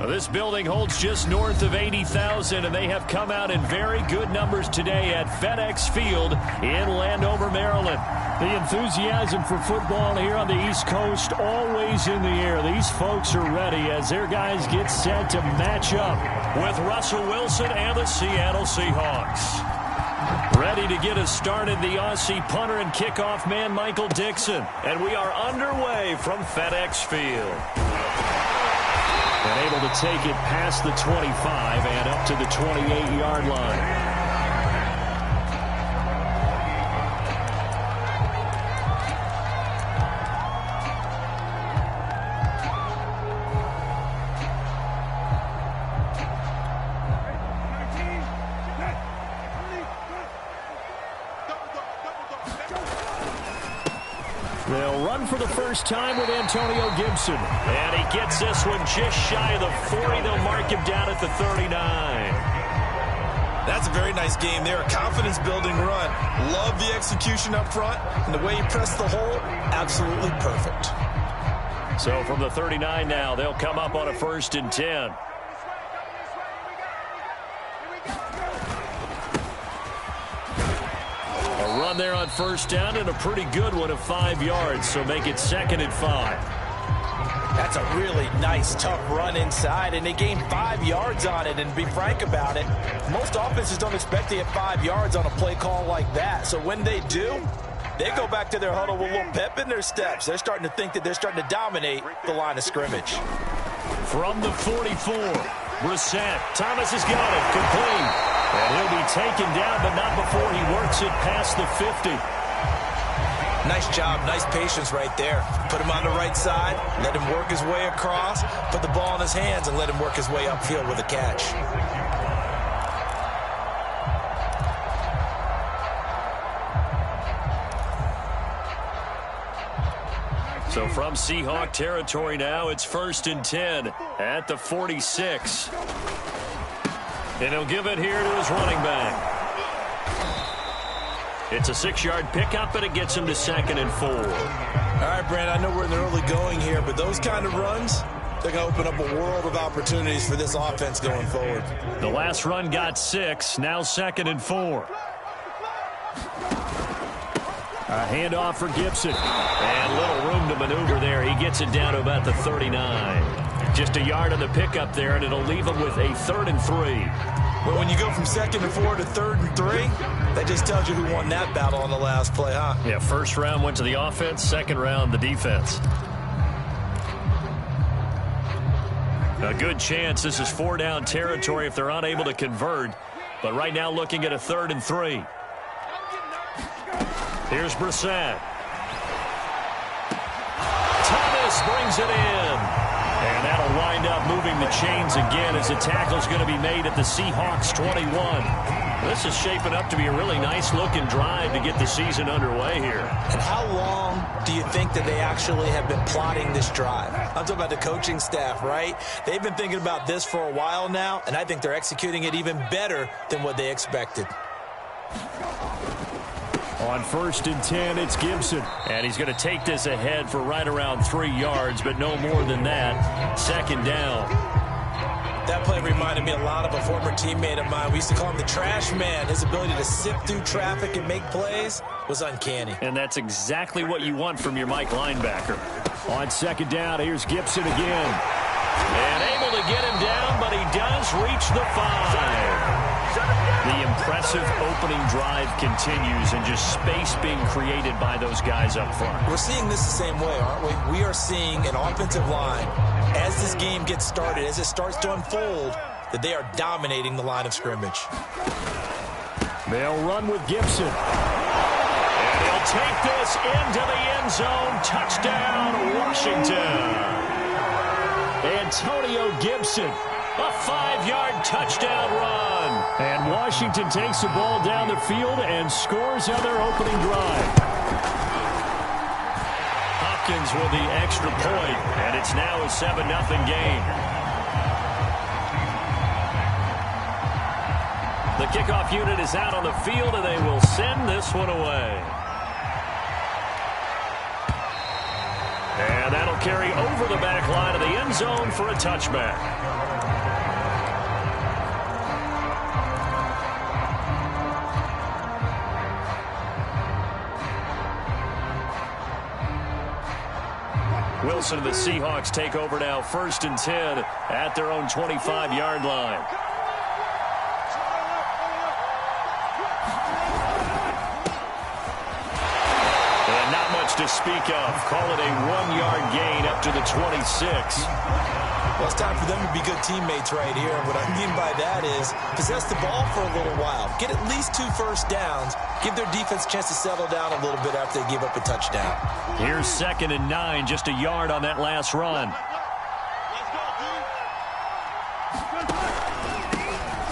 This building holds just north of 80,000, and they have come out in very good numbers today at FedEx Field in Landover, Maryland. The enthusiasm for football here on the East Coast always in the air. These folks are ready as their guys get set to match up with Russell Wilson and the Seattle Seahawks. Ready to get us started, the Aussie punter and kickoff man, Michael Dixon. And we are underway from FedEx Field. And able to take it past the 25 and up to the 28-yard line. They'll run for the first time with Antonio Gibson. And he gets this one just shy of the 40. They'll mark him down at the 39. That's a very nice game there. A confidence-building run. Love the execution up front. And the way he pressed the hole, absolutely perfect. So from the 39 now, they'll come up on a 1st and 10. Run there on 1st down, and a pretty good one of 5 yards, so make it 2nd and 5. That's a really nice, tough run inside, and they gained 5 yards on it. And to be frank about it, most offenses don't expect to get 5 yards on a play call like that. So when they do, they go back to their huddle with a little pep in their steps. They're starting to think that they're starting to dominate the line of scrimmage. From the 44, Brissett. Thomas has got it, complete. And he'll be taken down, but not before he works it past the 50. Nice job, nice patience right there. Put him on the right side, let him work his way across, put the ball in his hands, and let him work his way upfield with a catch. So from Seahawk territory now, it's 1st and 10 at the 46. And he'll give it here to his running back. It's a 6-yard pickup, and it gets him to 2nd and 4. All right, Brand, I know we're in the early going here, but those kind of runs, they're going to open up a world of opportunities for this offense going forward. The last run got 6, now 2nd and 4. A handoff for Gibson. And little room to maneuver there. He gets it down to about the 39. Just a yard on the pickup there, and it'll leave him with a 3rd and 3. But when you go from 2nd and 4 to 3rd and 3, that just tells you who won that battle on the last play, huh? Yeah, 1st round went to the offense, 2nd round the defense. A good chance this is 4-down territory if they're unable to convert. But right now looking at a 3rd and 3. Here's Brissett. Thomas brings it in. And that'll wind up moving the chains again as the tackle's going to be made at the Seahawks 21. This is shaping up to be a really nice-looking drive to get the season underway here. And how long do you think that they actually have been plotting this drive? I'm talking about the coaching staff, right? They've been thinking about this for a while now, and I think they're executing it even better than what they expected. On 1st and 10, it's Gibson. And he's going to take this ahead for right around 3 yards, but no more than that. 2nd down. That play reminded me a lot of a former teammate of mine. We used to call him the trash man. His ability to sift through traffic and make plays was uncanny. And that's exactly what you want from your Mike linebacker. On 2nd down, here's Gibson again. And able to get him down, but he does reach the 5. The impressive opening drive continues, and just space being created by those guys up front. We're seeing this the same way, aren't we? We are seeing an offensive line, as this game gets started, as it starts to unfold, that they are dominating the line of scrimmage. They'll run with Gibson. And he'll take this into the end zone. Touchdown, Washington. Antonio Gibson. A 5-yard touchdown run. And Washington takes the ball down the field and scores on their opening drive. Hopkins with the extra point, and it's now a 7-0 game. The kickoff unit is out on the field, and they will send this one away. And that'll carry over the back line of the end zone for a touchback. Wilson and the Seahawks take over now, 1st and 10 at their own 25-yard line. And not much to speak of. Call it a 1-yard gain up to the 26. Well, it's time for them to be good teammates right here. And what I mean by that is possess the ball for a little while. Get at least 2 first downs. Give their defense a chance to settle down a little bit after they give up a touchdown. Here's 2nd and 9, just a yard on that last run.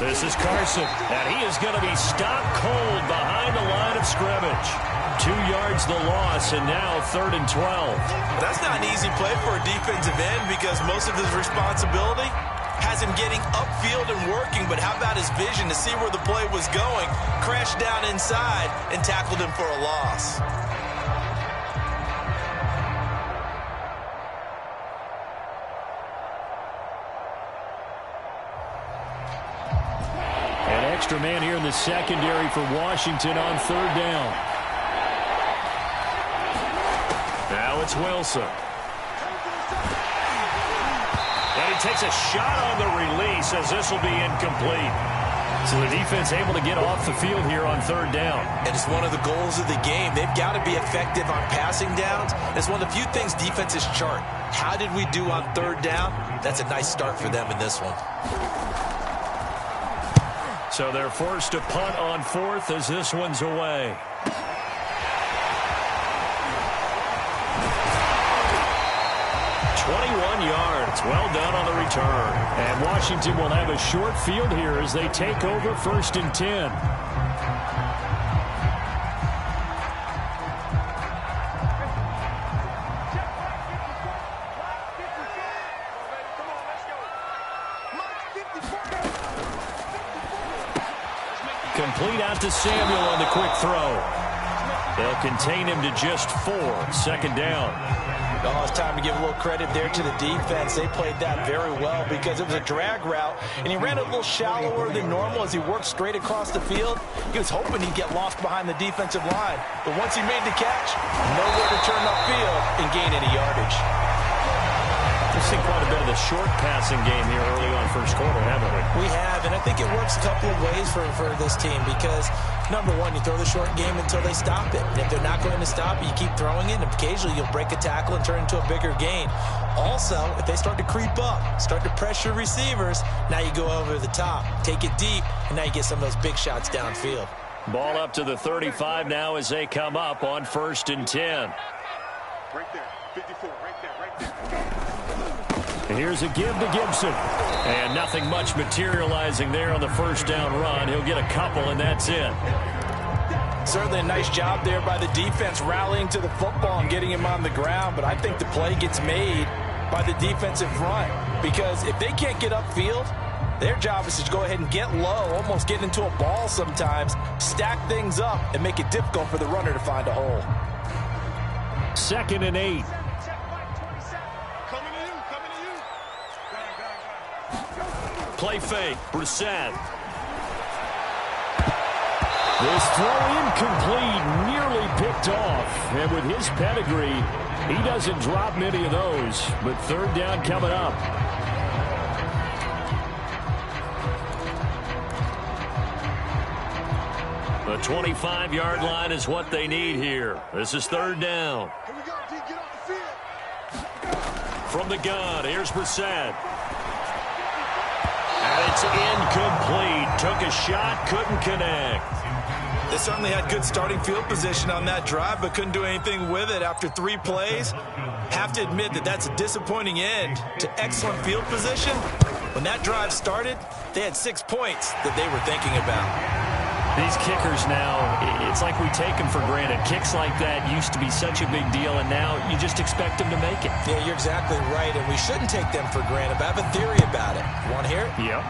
This is Carson, and he is going to be stopped cold behind the line of scrimmage. 2 yards the loss, and now 3rd and 12. That's not an easy play for a defensive end because most of his responsibility has him getting upfield and working, but how about his vision to see where the play was going, crashed down inside, and tackled him for a loss. An extra man here in the secondary for Washington on 3rd down. Now it's Wilson. And he takes a shot on the release as this will be incomplete. So the defense able to get off the field here on 3rd down. And it's one of the goals of the game. They've got to be effective on passing downs. It's one of the few things defenses chart. How did we do on 3rd down? That's a nice start for them in this one. So they're forced to punt on 4th as this one's away. 21 yards. Well done on the return. And Washington will have a short field here as they take over 1st and 10. Complete out to Samuel on the quick throw. They'll contain him to just 4. 2nd down. Oh, it's time to give a little credit there to the defense. They played that very well because it was a drag route, and he ran a little shallower than normal as he worked straight across the field. He was hoping he'd get lost behind the defensive line, but once he made the catch, nowhere to turn upfield and gain any yardage. We've seen quite a bit of the short passing game here early on 1st quarter, haven't we? We have, and I think it works a couple of ways for this team because, number one, you throw the short game until they stop it. And if they're not going to stop it, you keep throwing it, and occasionally you'll break a tackle and turn it into a bigger gain. Also, if they start to creep up, start to pressure receivers, now you go over the top, take it deep, and now you get some of those big shots downfield. Ball up to the 35 now as they come up on 1st and 10. Right there, 54, right there. And here's a give to Gibson. And nothing much materializing there on the 1st down run. He'll get a couple, and that's it. Certainly a nice job there by the defense rallying to the football and getting him on the ground, but I think the play gets made by the defensive front because if they can't get upfield, their job is to go ahead and get low, almost get into a ball sometimes, stack things up, and make it difficult for the runner to find a hole. 2nd and 8. Play fake. Brissett. This throw incomplete, nearly picked off. And with his pedigree, he doesn't drop many of those. But 3rd down coming up. The 25-yard line is what they need here. This is 3rd down. Here we go, D, get off the field. From the gun, here's Brissett. And it's incomplete. Took a shot, couldn't connect. They certainly had good starting field position on that drive, but couldn't do anything with it after 3 plays. Have to admit that that's a disappointing end to excellent field position. When that drive started, they had 6 points that they were thinking about. These kickers now, it's like we take them for granted. Kicks like that used to be such a big deal, and now you just expect them to make it. Yeah, you're exactly right, and we shouldn't take them for granted, but I have a theory about it. Want to hear it? Yep.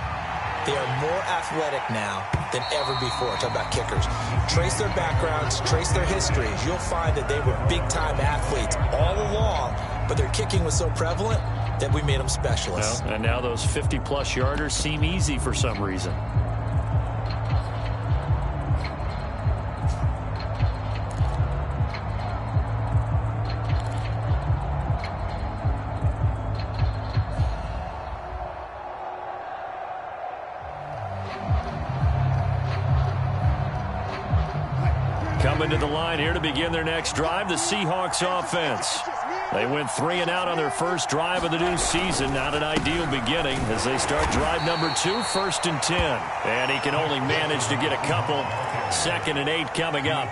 They are more athletic now than ever before. Talk about kickers. Trace their backgrounds, trace their histories. You'll find that they were big-time athletes all along, but their kicking was so prevalent that we made them specialists. Well, and now those 50-plus yarders seem easy for some reason. Coming to the line here to begin their next drive, the Seahawks offense. They went 3 and out on their first drive of the new season. Not an ideal beginning as they start drive number 2, 1st and 10. And he can only manage to get a couple. 2nd and 8 coming up.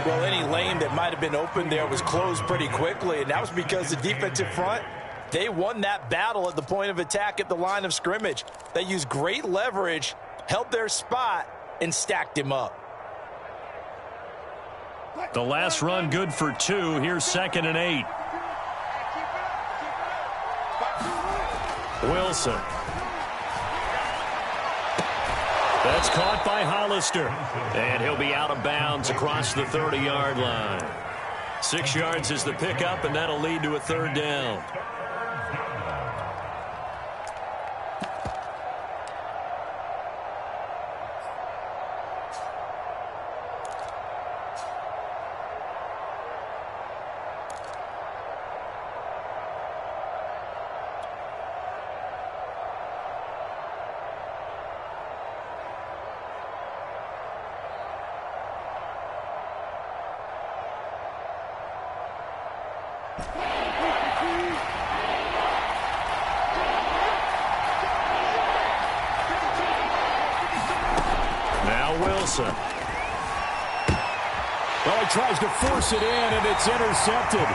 Well, any lane that might have been open there was closed pretty quickly, and that was because the defensive front, they won that battle at the point of attack at the line of scrimmage. They used great leverage, held their spot, and stacked him up. The last run good for 2. Here's 2nd and 8. Wilson. That's caught by Hollister. And he'll be out of bounds across the 30-yard line. 6 yards is the pickup, and that'll lead to a 3rd down. Wilson. Well, he tries to force it in, and it's intercepted.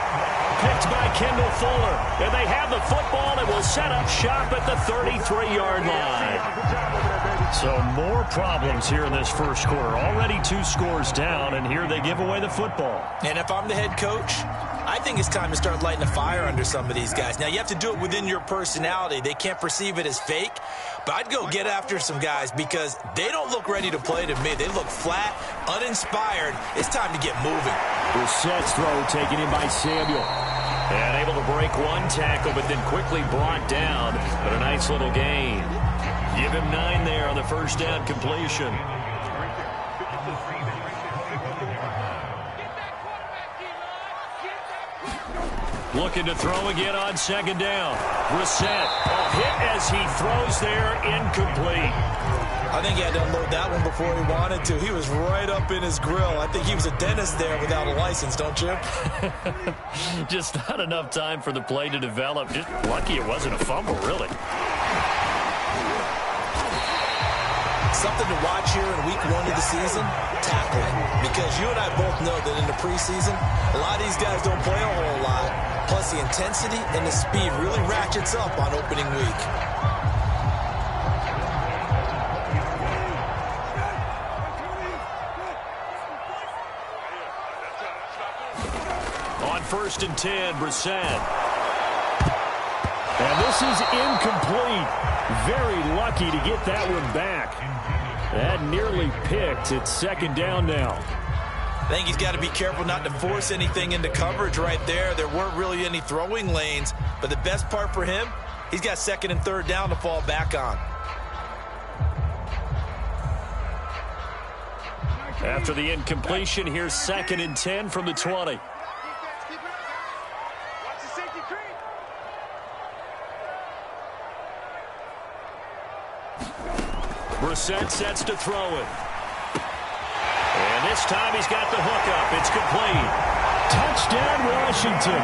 Picked by Kendall Fuller. And they have the football and will set up shop at the 33-yard line. So more problems here in this first quarter. Already 2 scores down, and here they give away the football. And if I'm the head coach, I think it's time to start lighting a fire under some of these guys. Now, you have to do it within your personality. They can't perceive it as fake. But I'd go get after some guys because they don't look ready to play to me. They look flat, uninspired. It's time to get moving. Brissett's throw taken in by Samuel. And able to break 1 tackle, but then quickly brought down. But a nice little gain. Give him 9 there on the first down completion. Looking to throw again on 2nd down. Brissett, a hit as he throws there, incomplete. I think he had to unload that one before he wanted to. He was right up in his grill. I think he was a dentist there without a license, don't you? Just not enough time for the play to develop. Just lucky it wasn't a fumble, really. Something to watch here in week 1 of the season, tackling. Because you and I both know that in the preseason, a lot of these guys don't play a whole lot. Plus the intensity and the speed really ratchets up on opening week. On 1st and 10, Brissett. And this is incomplete. Very lucky to get that one back. That nearly picked. It's 2nd down now. I think he's got to be careful not to force anything into coverage right there. There weren't really any throwing lanes. But the best part for him, he's got 2nd and 3rd down to fall back on. After the incompletion, here's 2nd and 10 from the 20. Brissett sets to throw it. And this time he's got the hook up. It's complete. Touchdown, Washington.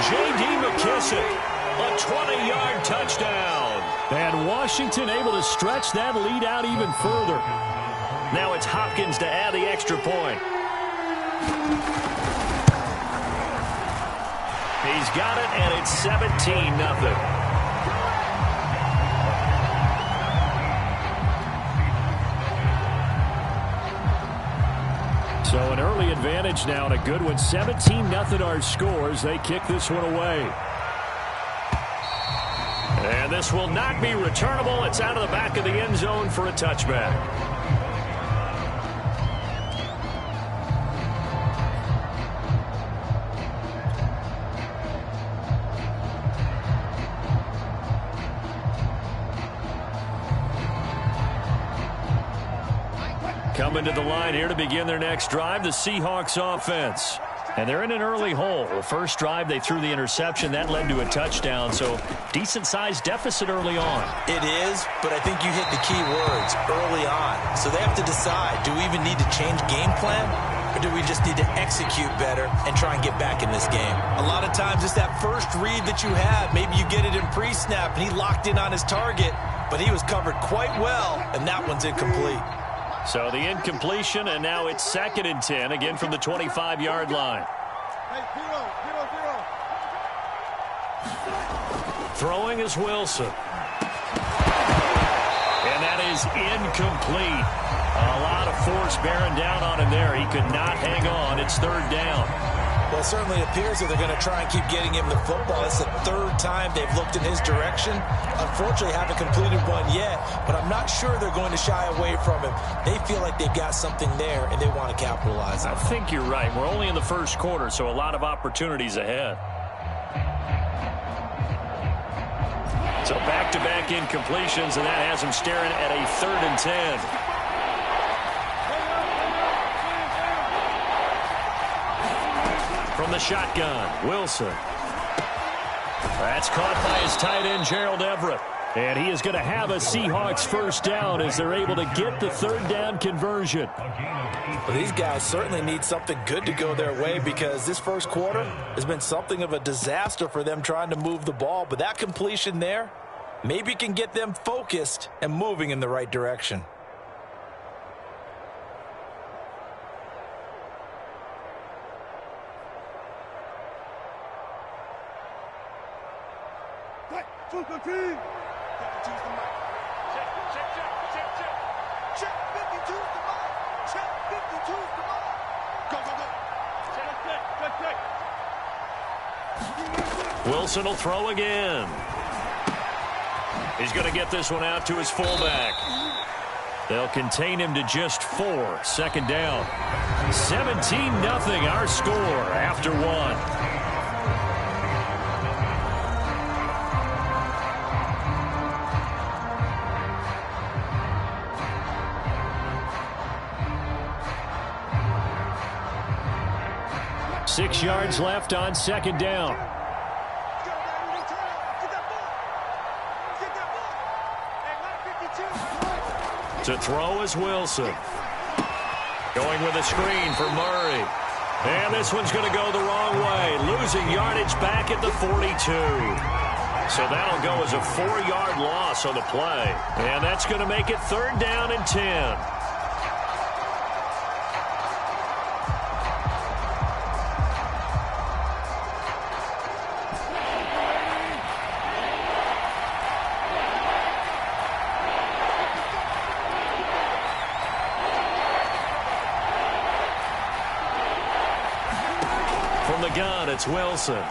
J.D. McKissick, a 20-yard touchdown. And Washington able to stretch that lead out even further. Now it's Hopkins to add the extra point. He's got it, and it's 17-0. So an early advantage now and a good one. 17-0 our scores. They kick this one away. And this will not be returnable. It's out of the back of the end zone for a touchback. Coming to the line here to begin their next drive, the Seahawks offense. And they're in an early hole. The first drive, they threw the interception. That led to a touchdown, so decent-sized deficit early on. It is, but I think you hit the key words, early on. So they have to decide, do we even need to change game plan, or do we just need to execute better and try and get back in this game? A lot of times it's that first read that you have. Maybe you get it in pre-snap, and he locked in on his target, but he was covered quite well, and that one's incomplete. So the incompletion, and now it's 2nd and 10, again from the 25-yard line. Hey, 0, 0, 0. Throwing is Wilson. And that is incomplete. A lot of force bearing down on him there. He could not hang on. It's 3rd down. Well, it certainly appears that they're going to try and keep getting him the football. It's the 3rd time they've looked in his direction. Unfortunately, haven't completed one yet, but I'm not sure they're going to shy away from him. They feel like they've got something there, and they want to capitalize on it. I think you're right. We're only in the first quarter, so a lot of opportunities ahead. So back-to-back incompletions, and that has him staring at a 3rd and 10. From the shotgun, Wilson. That's caught by his tight end, Gerald Everett. And he is going to have a Seahawks first down as they're able to get the 3rd down conversion. Well, these guys certainly need something good to go their way because this first quarter has been something of a disaster for them trying to move the ball. But that completion there maybe can get them focused and moving in the right direction. Wilson will throw again. He's going to get this one out to his fullback. They'll contain him to just 4. 2nd down. 17-0 our score after 1. Six yards left on 2nd down. To throw is Wilson. Going with a screen for Murray. And this one's going to go the wrong way. Losing yardage back at the 42. So that'll go as a 4-yard loss on the play. And that's going to make it 3rd down and 10. From the gun, it's Wilson.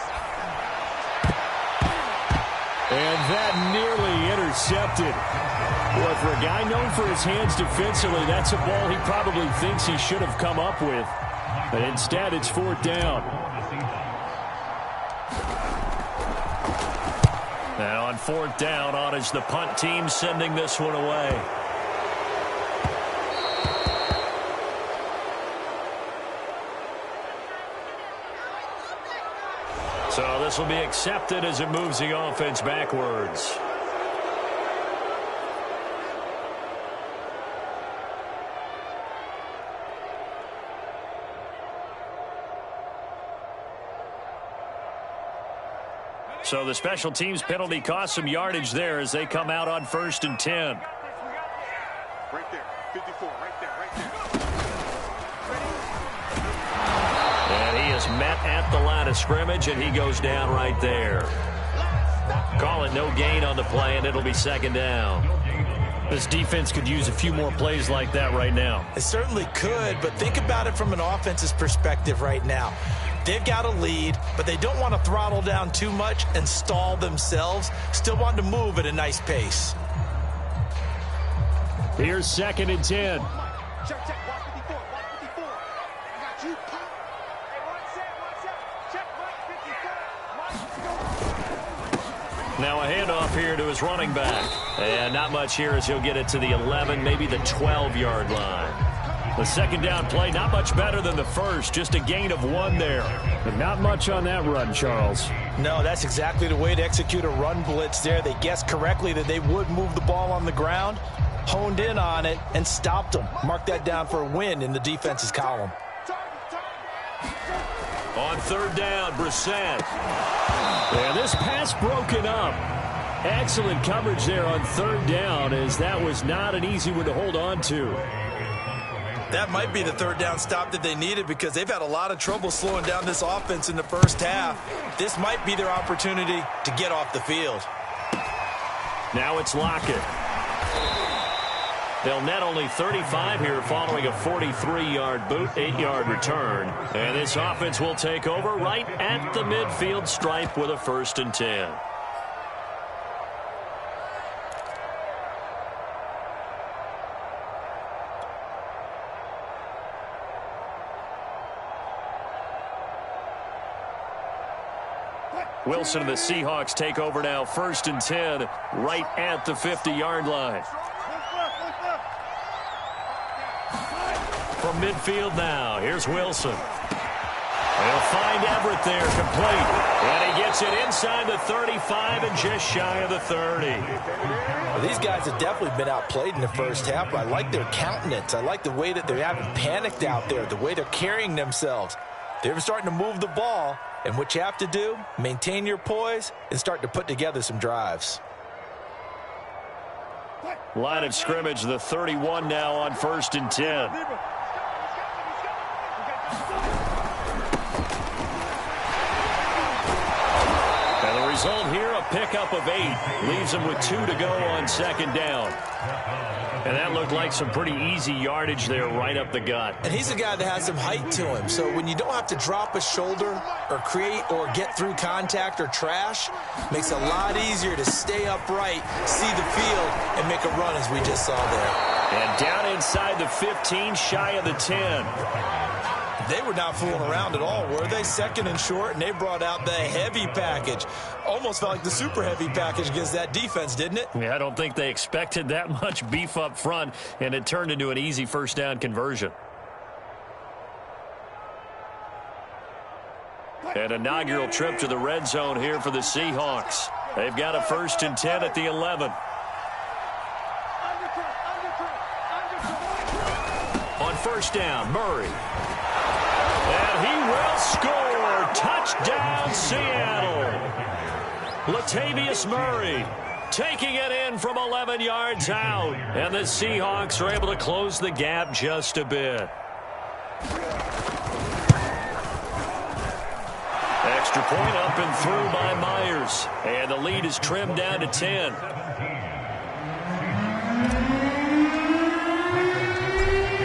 And that nearly intercepted. Boy, for a guy known for his hands defensively, that's a ball he probably thinks he should have come up with. But instead, it's 4th down. Now on 4th down, on is the punt team sending this one away. So this will be accepted as it moves the offense backwards. So the special teams penalty cost some yardage there as they come out on 1st and 10. Right there, 54, right there, right there. And he is met at the line of scrimmage, and he goes down right there. Call it no gain on the play, and it'll be 2nd down. This defense could use a few more plays like that right now. It certainly could, but think about it from an offense's perspective right now. They've got a lead, but they don't want to throttle down too much and stall themselves. Still want to move at a nice pace. Here's 2nd and 10. Check, check, 154, 154. I got you, pop. Hey, one set, check, 154. Now a handoff here to his running back. And not much here as he'll get it to the 11, maybe the 12-yard line. The second down play, not much better than the first, just a gain of 1 there. But not much on that run, Charles. No, that's exactly the way to execute a run blitz there. They guessed correctly that they would move the ball on the ground, honed in on it, and stopped them. Mark that down for a win in the defense's column. On third down, Brissett. And this pass broken up. Excellent coverage there on third down, as that was not an easy one to hold on to. That might be the third down stop that they needed, because they've had a lot of trouble slowing down this offense in the first half. This might be their opportunity to get off the field. Now it's Lockett. They'll net only 35 here following a 43-yard boot, 8-yard return. And this offense will take over right at the midfield stripe with a 1st and 10. Wilson and the Seahawks take over now, 1st and 10, right at the 50-yard line. From midfield now, here's Wilson. They'll find Everett there, complete. And he gets it inside the 35 and just shy of the 30. Well, these guys have definitely been outplayed in the first half, but I like their countenance. I like the way that they haven't panicked out there, the way they're carrying themselves. They're starting to move the ball, and what you have to do, maintain your poise and start to put together some drives. Line of scrimmage, the 31 now on 1st and 10. And the result here, a pickup of 8. Leaves them with 2 to go on 2nd down. And that looked like some pretty easy yardage there right up the gut. And he's a guy that has some height to him. So when you don't have to drop a shoulder or create or get through contact or trash, makes it a lot easier to stay upright, see the field, and make a run as we just saw there. And down inside the 15, shy of the 10. They were not fooling around at all, were they? 2nd and short, and they brought out the heavy package. Almost felt like the super heavy package against that defense, didn't it? Yeah, I don't think they expected that much beef up front, and it turned into an easy 1st down conversion. An inaugural trip to the red zone here for the Seahawks. They've got a 1st and 10 at the 11. On 1st down, Murray. And he will score. Touchdown, Seattle. Latavius Murray taking it in from 11 yards out. And the Seahawks are able to close the gap just a bit. Extra point up and through by Myers. And the lead is trimmed down to 10.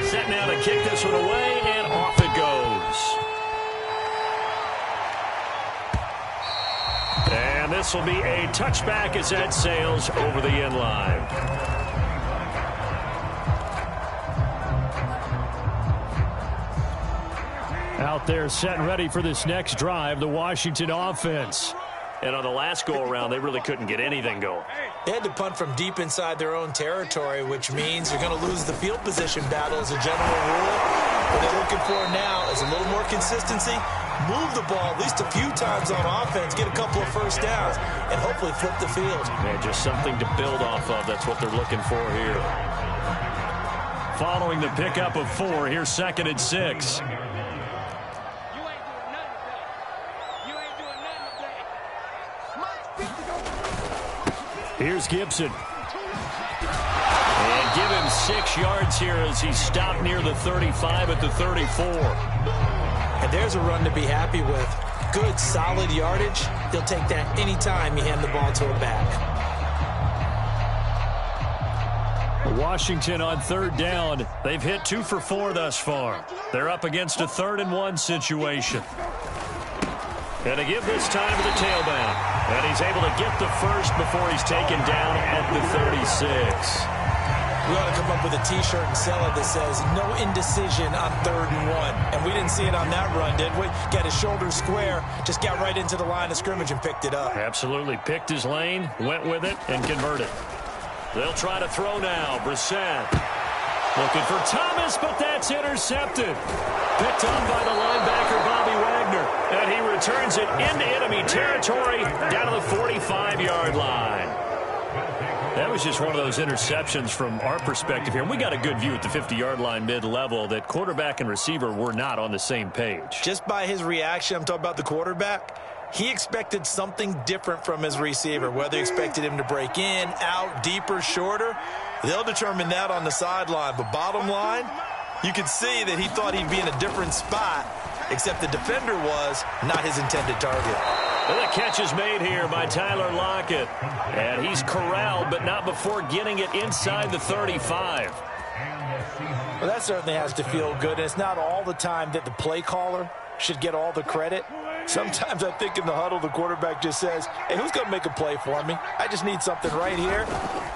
Set now to kick this one away, and off it goes. And this will be a touchback as that sails over the end line. Out there set and ready for this next drive, the Washington offense. And on the last go-around, they really couldn't get anything going. They had to punt from deep inside their own territory, which means you're going to lose the field position battle as a general rule. What they're looking for now is a little more consistency, move the ball at least a few times on offense, get a couple of 1st downs, and hopefully flip the field. Yeah, just something to build off of. That's what they're looking for here. Following the pickup of 4, here's 2nd and 6. Here's Gibson. And give him 6 yards here as he stopped near the 35 at the 34. And there's a run to be happy with. Good, solid yardage. He'll take that anytime you hand the ball to a back. Washington on 3rd down. They've hit 2 for 4 thus far. They're up against a 3rd and 1 situation. And to give this time to the tailback. And he's able to get the first before he's taken down at the 36. We ought to come up with a T-shirt and sell it that says, no indecision on 3rd and 1. And we didn't see it on that run, did we? Got his shoulders square, just got right into the line of scrimmage and picked it up. Absolutely. Picked his lane, went with it, and converted. They'll try to throw now. Brissett. Looking for Thomas, but that's intercepted. Picked up by the linebacker, Bobby Wagner. And he returns it into enemy territory down to the 45-yard line. That was just one of those interceptions from our perspective here. We got a good view at the 50-yard line mid-level that quarterback and receiver were not on the same page. Just by his reaction, I'm talking about the quarterback, he expected something different from his receiver, whether he expected him to break in, out, deeper, shorter. They'll determine that on the sideline. But bottom line, you could see that he thought he'd be in a different spot, except the defender was not his intended target. And the catch is made here by Tyler Lockett. And he's corralled, but not before getting it inside the 35. Well, that certainly has to feel good. And it's not all the time that the play caller should get all the credit. Sometimes I think in the huddle, the quarterback just says, hey, who's going to make a play for me? I just need something right here.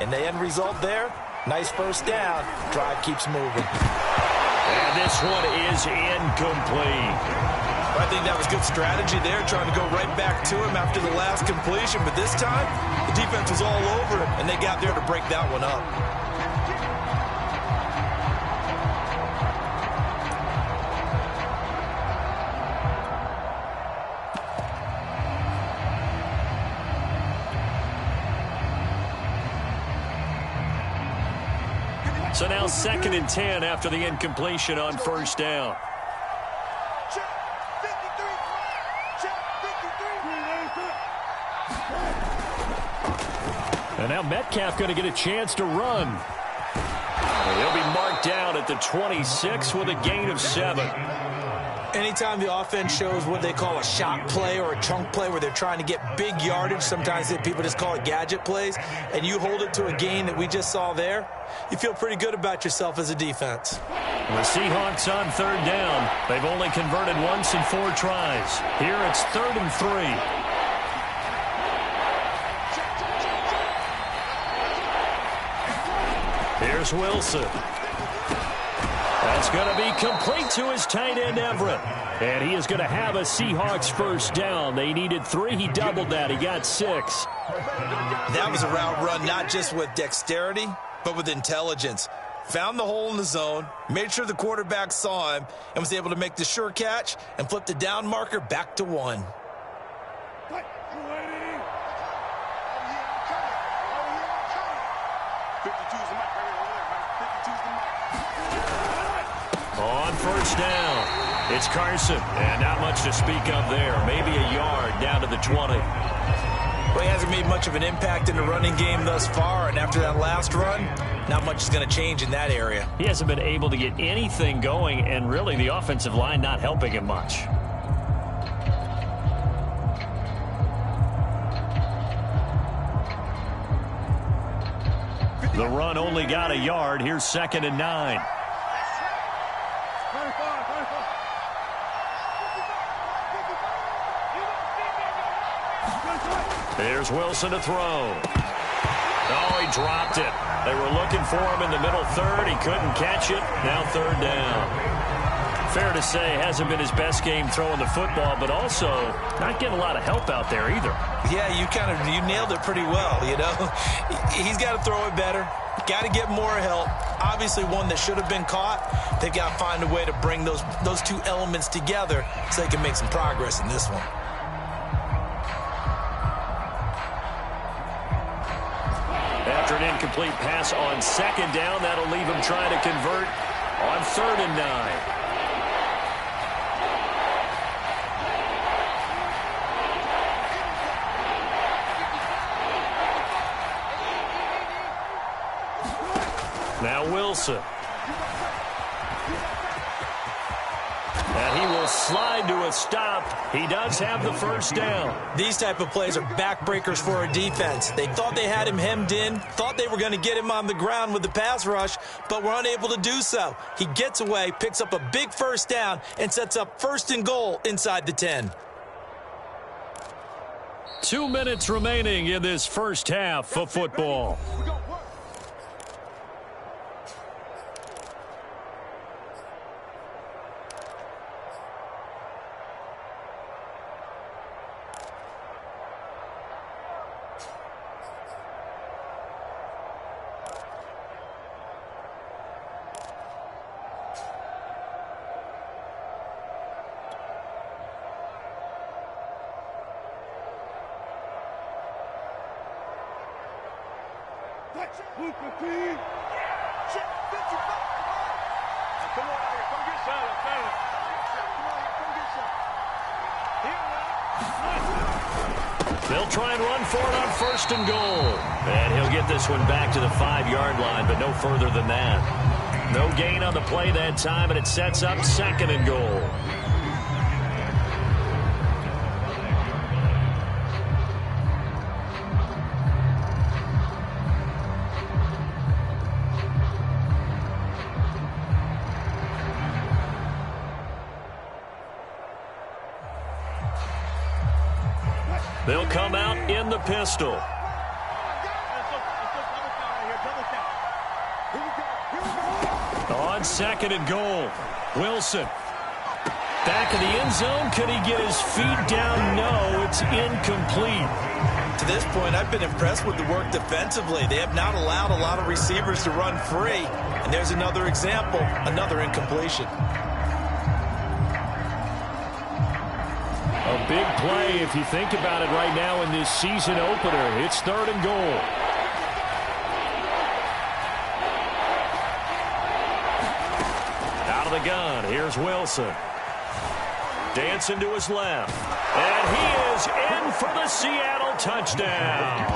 And the end result there, nice first down. Drive keeps moving. And this one is incomplete. I think that was good strategy there, trying to go right back to him after the last completion. But this time, the defense was all over him, and they got there to break that one up. So now 2nd and 10 after the incompletion on first down. And now Metcalf going to get a chance to run. And he'll be marked down at the 26 with a gain of 7. Anytime the offense shows what they call a shot play or a chunk play where they're trying to get big yardage, sometimes people just call it gadget plays, and you hold it to a gain that we just saw there, you feel pretty good about yourself as a defense. The Seahawks on 3rd down. They've only converted once in 4 tries. Here it's 3rd and 3. Here's Wilson. That's going to be complete to his tight end, Everett. And he is going to have a Seahawks first down. They needed 3. He doubled that. He got 6. That was a route run not just with dexterity, but with intelligence. Found the hole in the zone, made sure the quarterback saw him, and was able to make the sure catch and flip the down marker back to 1. On first down, it's Carson, and not much to speak of there. Maybe a yard down to the 20. Well, he hasn't made much of an impact in the running game thus far, and after that last run, not much is going to change in that area. He hasn't been able to get anything going, and really the offensive line not helping him much. The run only got a yard. Here's 2nd and 9. Here's Wilson to throw. Oh, he dropped it. They were looking for him in the middle 3rd. He couldn't catch it. Now 3rd down. Fair to say, hasn't been his best game throwing the football, but also not getting a lot of help out there either. Yeah, you nailed it pretty well, you know. He's got to throw it better. Got to get more help. Obviously one that should have been caught. They've got to find a way to bring those 2 elements together so they can make some progress in this one. After an incomplete pass on 2nd down, that'll leave him trying to convert on 3rd and 9. Now Wilson. And he will slide to a stop. He does have the first down. These type of plays are backbreakers for a defense. They thought they had him hemmed in, thought they were going to get him on the ground with the pass rush, but were unable to do so. He gets away, picks up a big first down, and sets up 1st and goal inside the 10. 2 minutes remaining in this first half of football. They'll try and run for it on 1st and goal. And he'll get this one back to the 5-yard line, but no further than that. No gain on the play that time, and it sets up 2nd and goal. They'll come out in the pistol. On 2nd and goal, Wilson. Back in the end zone. Could he get his feet down? No, it's incomplete. To this point, I've been impressed with the work defensively. They have not allowed a lot of receivers to run free. And there's another example, another incompletion. A big play if you think about it right now in this season opener. It's 3rd and goal. Out of the gun, here's Wilson. Dancing to his left. And he is in for the Seattle touchdown.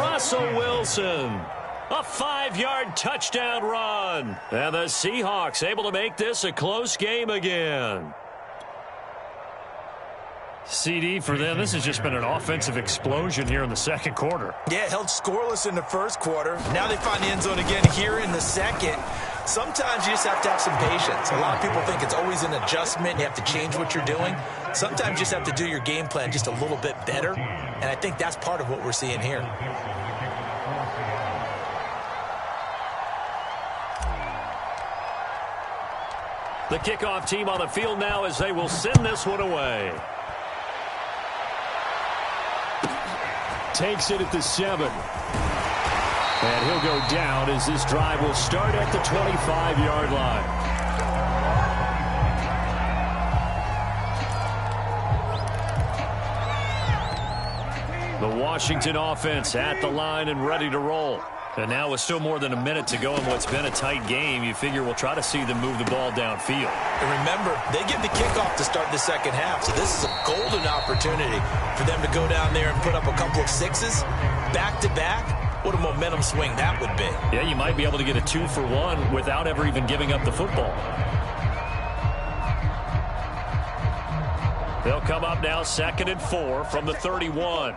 Russell Wilson. A 5-yard touchdown run. And the Seahawks able to make this a close game again. CD for them, this has just been an offensive explosion here in the 2nd quarter. Yeah, held scoreless in the 1st quarter. Now they find the end zone again here in the 2nd. Sometimes you just have to have some patience. A lot of people think it's always an adjustment. You have to change what you're doing. Sometimes you just have to do your game plan just a little bit better. And I think that's part of what we're seeing here. The kickoff team on the field now as they will send this one away. Takes it at the 7. And he'll go down as this drive will start at the 25-yard line. The Washington offense at the line and ready to roll. And now with still more than a minute to go in what's been a tight game, you figure we'll try to see them move the ball downfield. And remember, they get the kickoff to start the 2nd half, so this is a golden opportunity for them to go down there and put up a couple of 6s back-to-back. What a momentum swing that would be. Yeah, you might be able to get a 2-for-1 without ever even giving up the football. They'll come up now 2nd and 4 from the 31.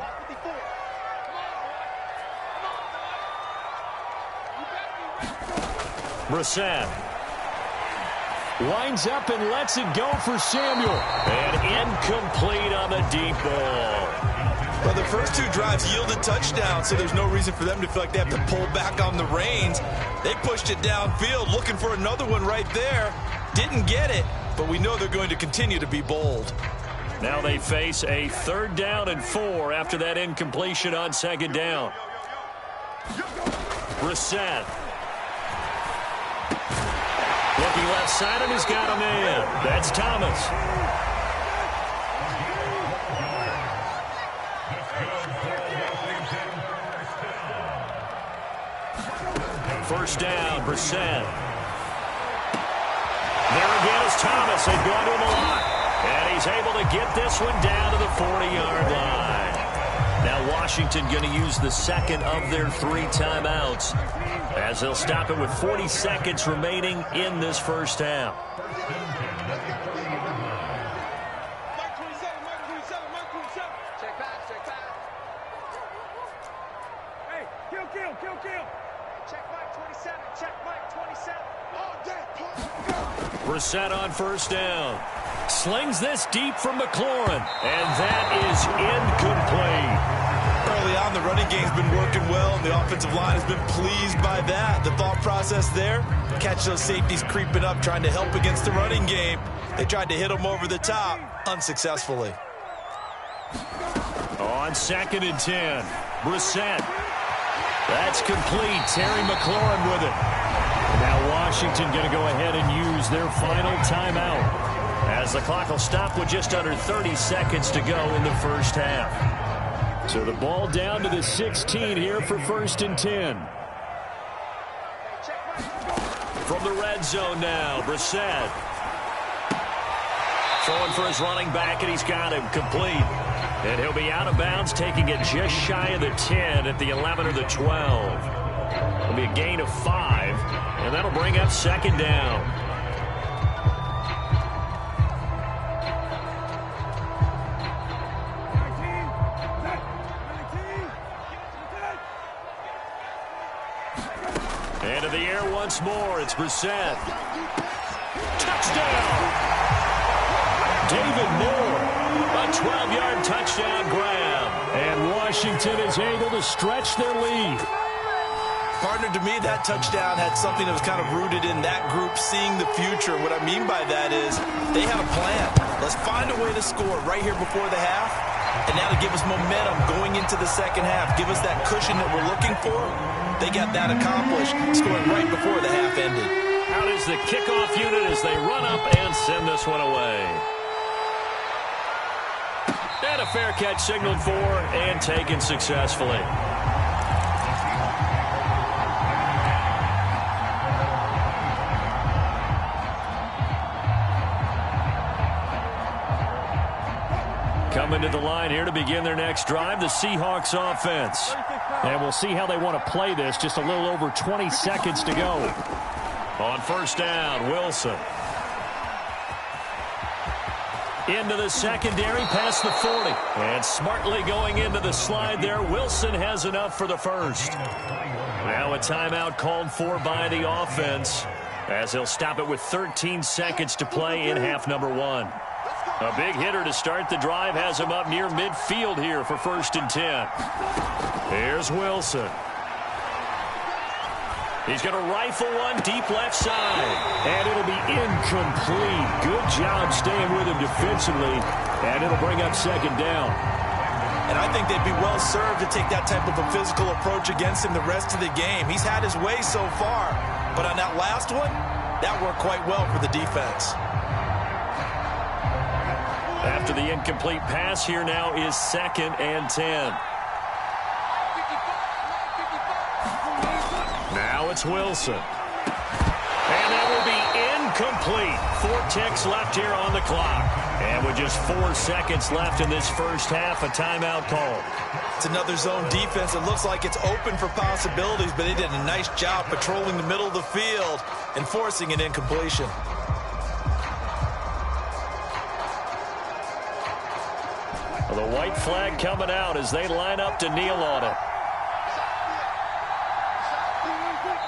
Brissett winds up and lets it go for Samuel. And incomplete on the deep ball. Well, the first 2 drives yielded touchdowns, so there's no reason for them to feel like they have to pull back on the reins. They pushed it downfield, looking for another one right there. Didn't get it, but we know they're going to continue to be bold. Now they face a 3rd down and 4 after that incompletion on 2nd down. Brissett. Looking left side, and he's got a man. That's Thomas. First down, Brissett. There again is Thomas. They've gone to him a lot. And he's able to get this one down to the 40-yard line. Now Washington going to use the 2nd of their 3 timeouts as they'll stop it with 40 seconds remaining in this 1st half. Hey, kill. Check Mike 27. Check Mike 27. All day. Brissett on 1st down. Slings this deep from McLaurin. And that is incomplete. Early on, the running game's been working well, and the offensive line has been pleased by that. The thought process there, catch those safeties creeping up, trying to help against the running game. They tried to hit them over the top, unsuccessfully. On 2nd and 10, Brissett. That's complete. Terry McLaurin with it. Now Washington going to go ahead and use their final timeout as the clock will stop with just under 30 seconds to go in the 1st half. So the ball down to the 16 here for 1st and 10. From the red zone now, Brissett. Throwing for his running back, and he's got him complete. And he'll be out of bounds, taking it just shy of the 10 at the 11 or the 12. It'll be a gain of 5, and that'll bring up 2nd down. And in the air once more, it's Brissett. Touchdown! David Moore, a 12-yard touchdown grab. And Washington is able to stretch their lead. Partner, to me, that touchdown had something that was kind of rooted in that group seeing the future. What I mean by that is they had a plan. Let's find a way to score right here before the half, and now to give us momentum going into the second half, give us that cushion that we're looking for. They got that accomplished, scoring right before the half ended. Out is the kickoff unit as they run up and send this one away. And a fair catch signaled for and taken successfully. Coming to the line here to begin their next drive, the Seahawks offense. And we'll see how they want to play this. Just a little over 20 seconds to go. On 1st down, Wilson. Into the secondary, past the 40. And smartly going into the slide there, Wilson has enough for the first. Now a timeout called for by the offense, as he'll stop it with 13 seconds to play in half number 1. A big hitter to start the drive has him up near midfield here for 1st and 10. Here's Wilson. He's going to rifle one deep left side. And it'll be incomplete. Good job staying with him defensively. And it'll bring up 2nd down. And I think they'd be well served to take that type of a physical approach against him the rest of the game. He's had his way so far. But on that last one, that worked quite well for the defense. After the incomplete pass, here now is 2nd and 10. Now it's Wilson. And that will be incomplete. 4 ticks left here on the clock. And with just 4 seconds left in this first half, a timeout call. It's another zone defense. It looks like it's open for possibilities, but they did a nice job patrolling the middle of the field and forcing an incompletion. Well, the white flag coming out as they line up to kneel on it.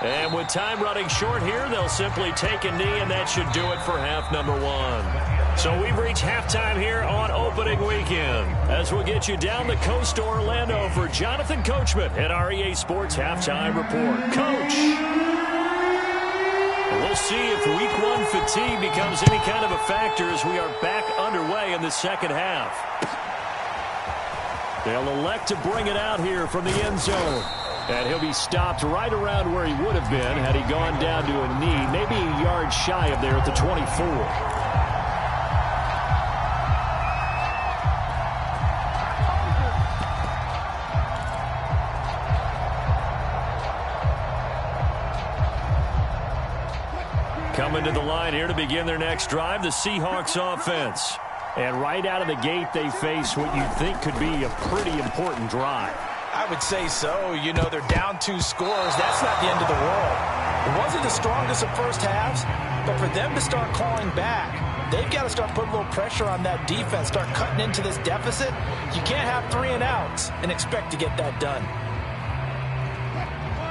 And with time running short here, they'll simply take a knee, and that should do it for half number 1. So we've reached halftime here on opening weekend, as we'll get you down the coast to Orlando for Jonathan Coachman at our EA Sports Halftime Report. Coach! And we'll see if week 1 fatigue becomes any kind of a factor as we are back underway in the second half. They'll elect to bring it out here from the end zone. And he'll be stopped right around where he would have been had he gone down to a knee, maybe a yard shy of there at the 24. Coming to the line here to begin their next drive, the Seahawks offense. And right out of the gate, they face what you'd think could be a pretty important drive. I would say so. You know, they're down 2 scores. That's not the end of the world. It wasn't the strongest of first halves, but for them to start clawing back, they've got to start putting a little pressure on that defense, start cutting into this deficit. You can't have 3 and outs and expect to get that done.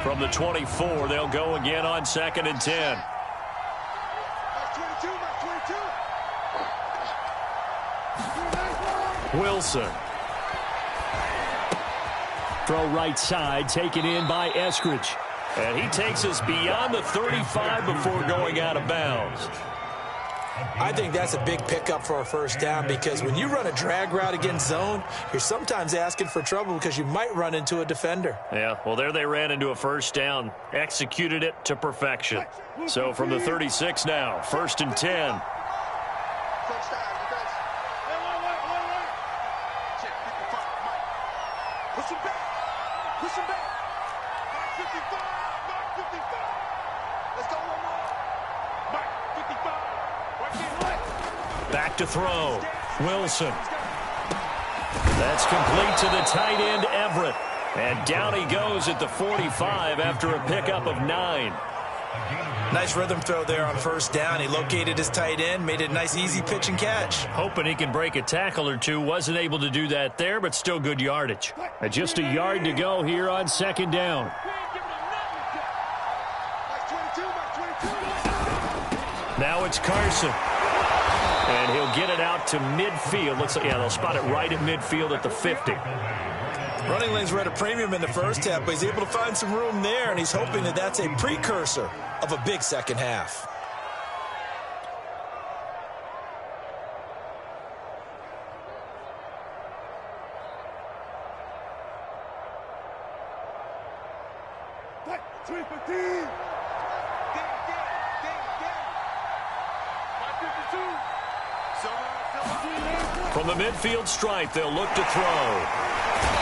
From the 24, they'll go again on 2nd and 10. Wilson. Throw right side, taken in by Eskridge. And he takes us beyond the 35 before going out of bounds. I think that's a big pickup for a first down, because when you run a drag route against zone, you're sometimes asking for trouble because you might run into a defender. Yeah, well, there they ran into a first down, executed it to perfection. So from the 36 now, 1st and 10. Back to throw. Wilson. That's complete to the tight end, Everett. And down he goes at the 45 after a pickup of 9. Nice rhythm throw there on first down. He located his tight end, made it a nice, easy pitch and catch. Hoping he can break a tackle or two. Wasn't able to do that there, but still good yardage. And just a yard to go here on second down. Now it's Carson. And he'll get it out to midfield. They'll spot it right at midfield at the 50. Running lanes were at a premium in the first half, but he's able to find some room there, and he's hoping that that's a precursor of a big second half. From the midfield stripe, they'll look to throw.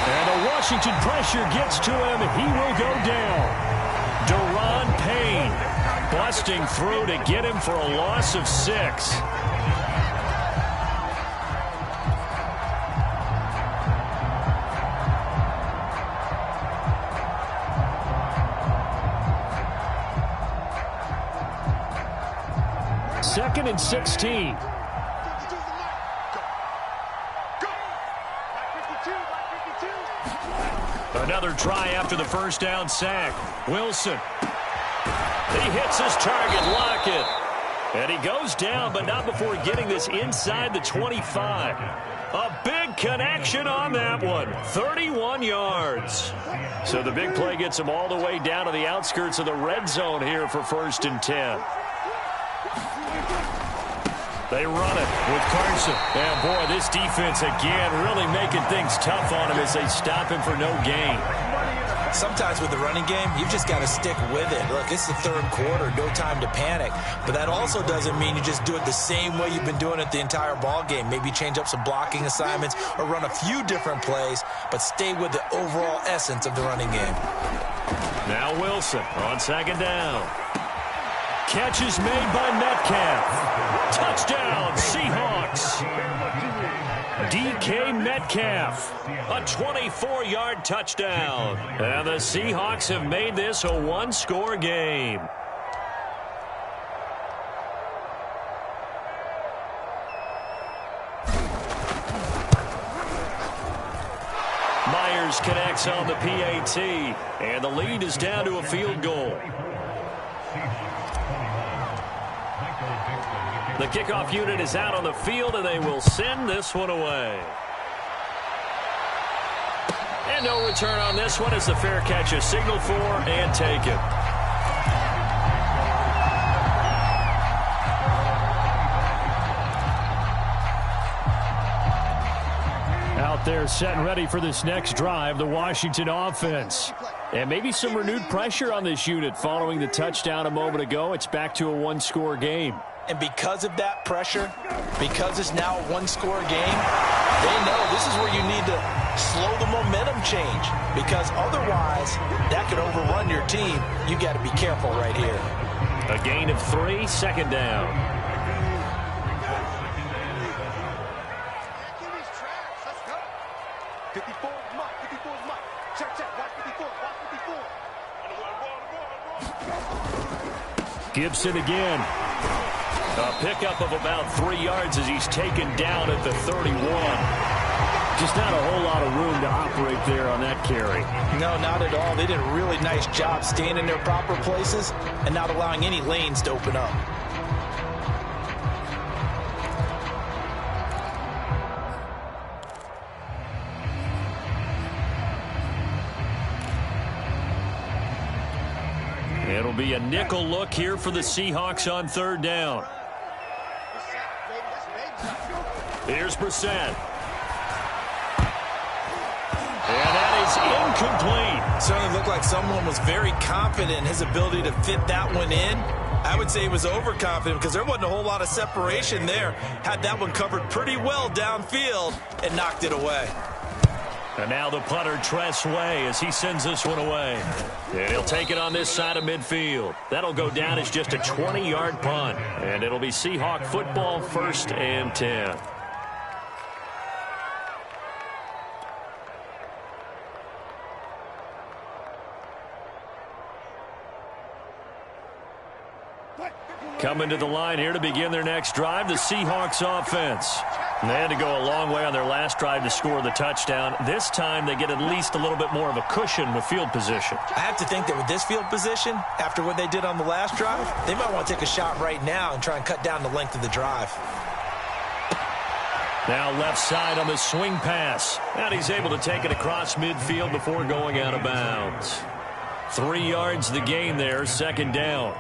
And the Washington pressure gets to him. He will go down. Deron Payne busting through to get him for a loss of 6. Second and 16. Another try after the first down sack. Wilson. He hits his target, Lockett. And he goes down, but not before getting this inside the 25. A big connection on that one. 31 yards. So the big play gets him all the way down to the outskirts of the red zone here for 1st and 10. They run it with Carson. And, boy, this defense, again, really making things tough on him as they stop him for no gain. Sometimes with the running game, you've just got to stick with it. Look, it's the third quarter, no time to panic. But that also doesn't mean you just do it the same way you've been doing it the entire ball game. Maybe change up some blocking assignments or run a few different plays, but stay with the overall essence of the running game. Now Wilson on second down. Catch is made by Metcalf. Touchdown, Seahawks. DK Metcalf, a 24-yard touchdown. And the Seahawks have made this a one-score game. Myers connects on the PAT, and the lead is down to a field goal. The kickoff unit is out on the field, and they will send this one away. And no return on this one as the fair catch is signaled for and taken. Out there set and ready for this next drive, the Washington offense. And maybe some renewed pressure on this unit following the touchdown a moment ago. It's back to a one-score game. And because of that pressure, because it's now a one-score game, they know this is where you need to slow the momentum change. Because otherwise, that could overrun your team. You got to be careful right here. A gain of 3, second down. Gibson again. A pickup of about 3 yards as he's taken down at the 31. Just not a whole lot of room to operate there on that carry. No, not at all. They did a really nice job staying in their proper places and not allowing any lanes to open up. It'll be a nickel look here for the Seahawks on third down. Here's Brissett. And that is incomplete. Certainly looked like someone was very confident in his ability to fit that one in. I would say he was overconfident because there wasn't a whole lot of separation there. Had that one covered pretty well downfield and knocked it away. And now the punter, Tressway, as he sends this one away. And he'll take it on this side of midfield. That'll go down as just a 20-yard punt. And it'll be Seahawk football, 1st and 10. Coming to the line here to begin their next drive, the Seahawks offense. And they had to go a long way on their last drive to score the touchdown. This time they get at least a little bit more of a cushion with field position. I have to think that with this field position, after what they did on the last drive, they might want to take a shot right now and try and cut down the length of the drive. Now left side on the swing pass. And he's able to take it across midfield before going out of bounds. 3 yards the gain there, 2nd down.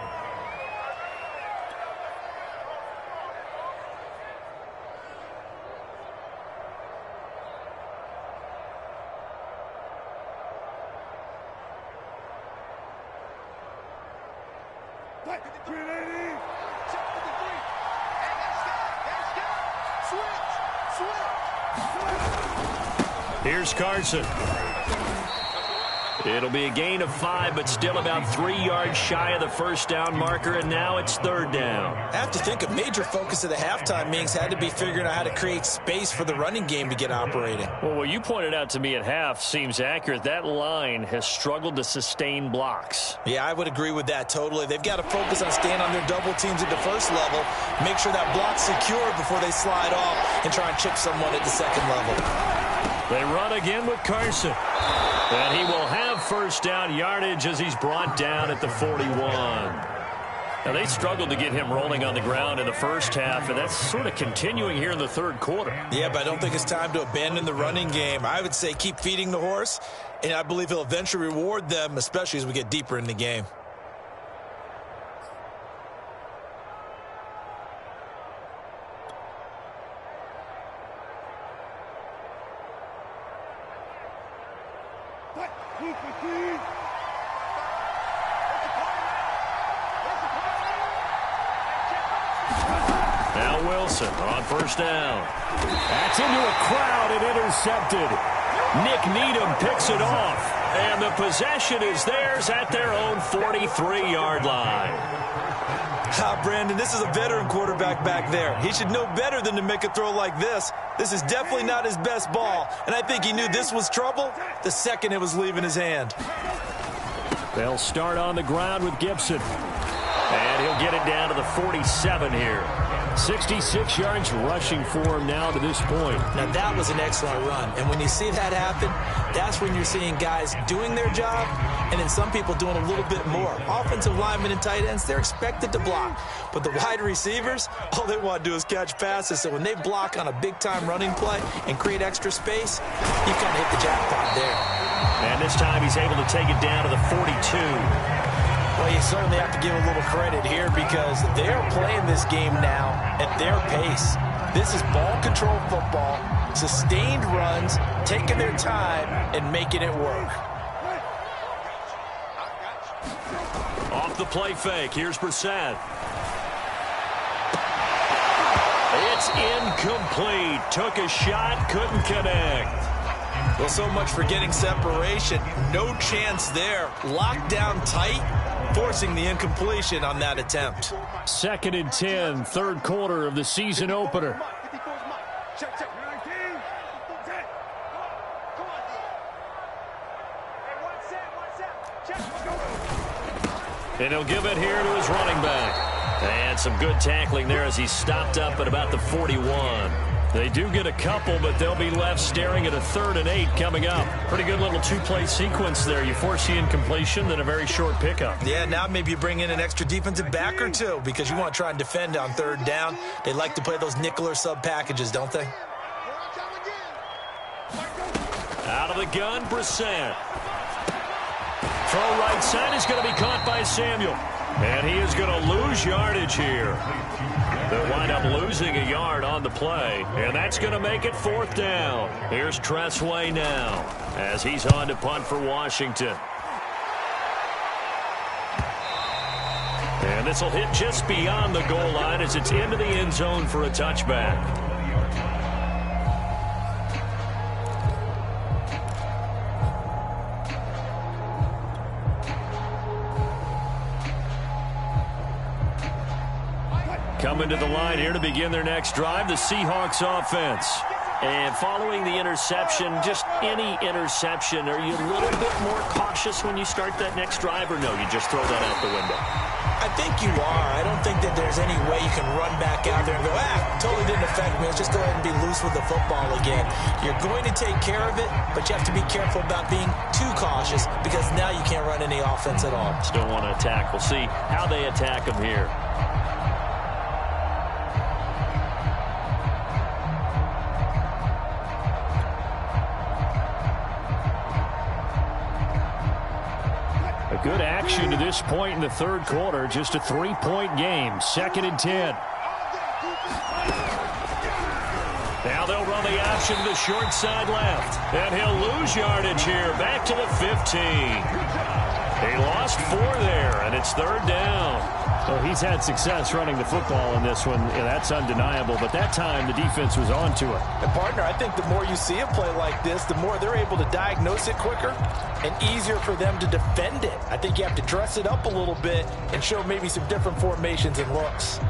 Here's Carson. It'll be a gain of 5, but still about 3 yards shy of the 1st down marker, and now it's 3rd down. I have to think a major focus of the halftime meetings had to be figuring out how to create space for the running game to get operating. Well, what you pointed out to me at half seems accurate. That line has struggled to sustain blocks. Yeah, I would agree with that totally. They've got to focus on staying on their double teams at the 1st level, make sure that block's secured before they slide off and try and chip someone at the 2nd level. They run again with Carson. And he will have 1st down yardage as he's brought down at the 41. Now, they struggled to get him rolling on the ground in the 1st half, and that's sort of continuing here in the 3rd quarter. Yeah, but I don't think it's time to abandon the running game. I would say keep feeding the horse, and I believe he'll eventually reward them, especially as we get deeper in the game. Now Wilson on 1st down. That's into a crowd and intercepted. Nick Needham picks it off. And the possession is theirs at their own 43-yard line. Brandon, this is a veteran quarterback back there. He should know better than to make a throw like this. This is definitely not his best ball, and I think he knew this was trouble the second it was leaving his hand. They'll start on the ground with Gibson. And he'll get it down to the 47 here. 66 yards rushing for him now to this point. Now, that was an excellent run. And when you see that happen, that's when you're seeing guys doing their job and then some people doing a little bit more. Offensive linemen and tight ends, they're expected to block. But the wide receivers, all they want to do is catch passes. So when they block on a big-time running play and create extra space, you kind of hit the jackpot there. And this time he's able to take it down to the 42. Well, you certainly have to give a little credit here because they're playing this game now at their pace. This is ball control football, sustained runs, taking their time and making it work. Off the play fake, here's Brissett. It's incomplete. Took a shot, couldn't connect. Well, so much for getting separation. No chance there. Locked down tight, forcing the incompletion on that attempt. 2nd and 10, 3rd quarter of the season opener. And he'll give it here to his running back. And some good tackling there as he stopped up at about the 41. They do get a couple, but they'll be left staring at a 3rd and 8 coming up. Pretty good little 2-play sequence there. You force the incompletion, then a very short pickup. Yeah, now maybe you bring in an extra defensive back or two because you want to try and defend on 3rd down. They like to play those nickel or sub packages, don't they? Out of the gun, Brissett. Throw right side is going to be caught by Samuel. And he is going to lose yardage here. They'll wind up losing a yard on the play, and that's going to make it 4th down. Here's Tressway now as he's on to punt for Washington. And this will hit just beyond the goal line as it's into the end zone for a touchback. Coming to the line here to begin their next drive, the Seahawks offense. And following the interception, just any interception, are you a little bit more cautious when you start that next drive, or no, you just throw that out the window? I think you are. I don't think that there's any way you can run back out there and go, totally didn't affect me. Let's just go ahead and be loose with the football again. You're going to take care of it, but you have to be careful about being too cautious because now you can't run any offense at all. Still want to attack. We'll see how they attack them here. Good action to this point in the third quarter. Just a 3-point game. 2nd and 10. Now they'll run the option to the short side left. And he'll lose yardage here. Back to the 15. He lost 4 there, and it's 3rd down. Well, he's had success running the football in this one. Yeah, that's undeniable. But that time, the defense was on to it. And, partner, I think the more you see a play like this, the more they're able to diagnose it quicker and easier for them to defend it. I think you have to dress it up a little bit and show maybe some different formations and looks.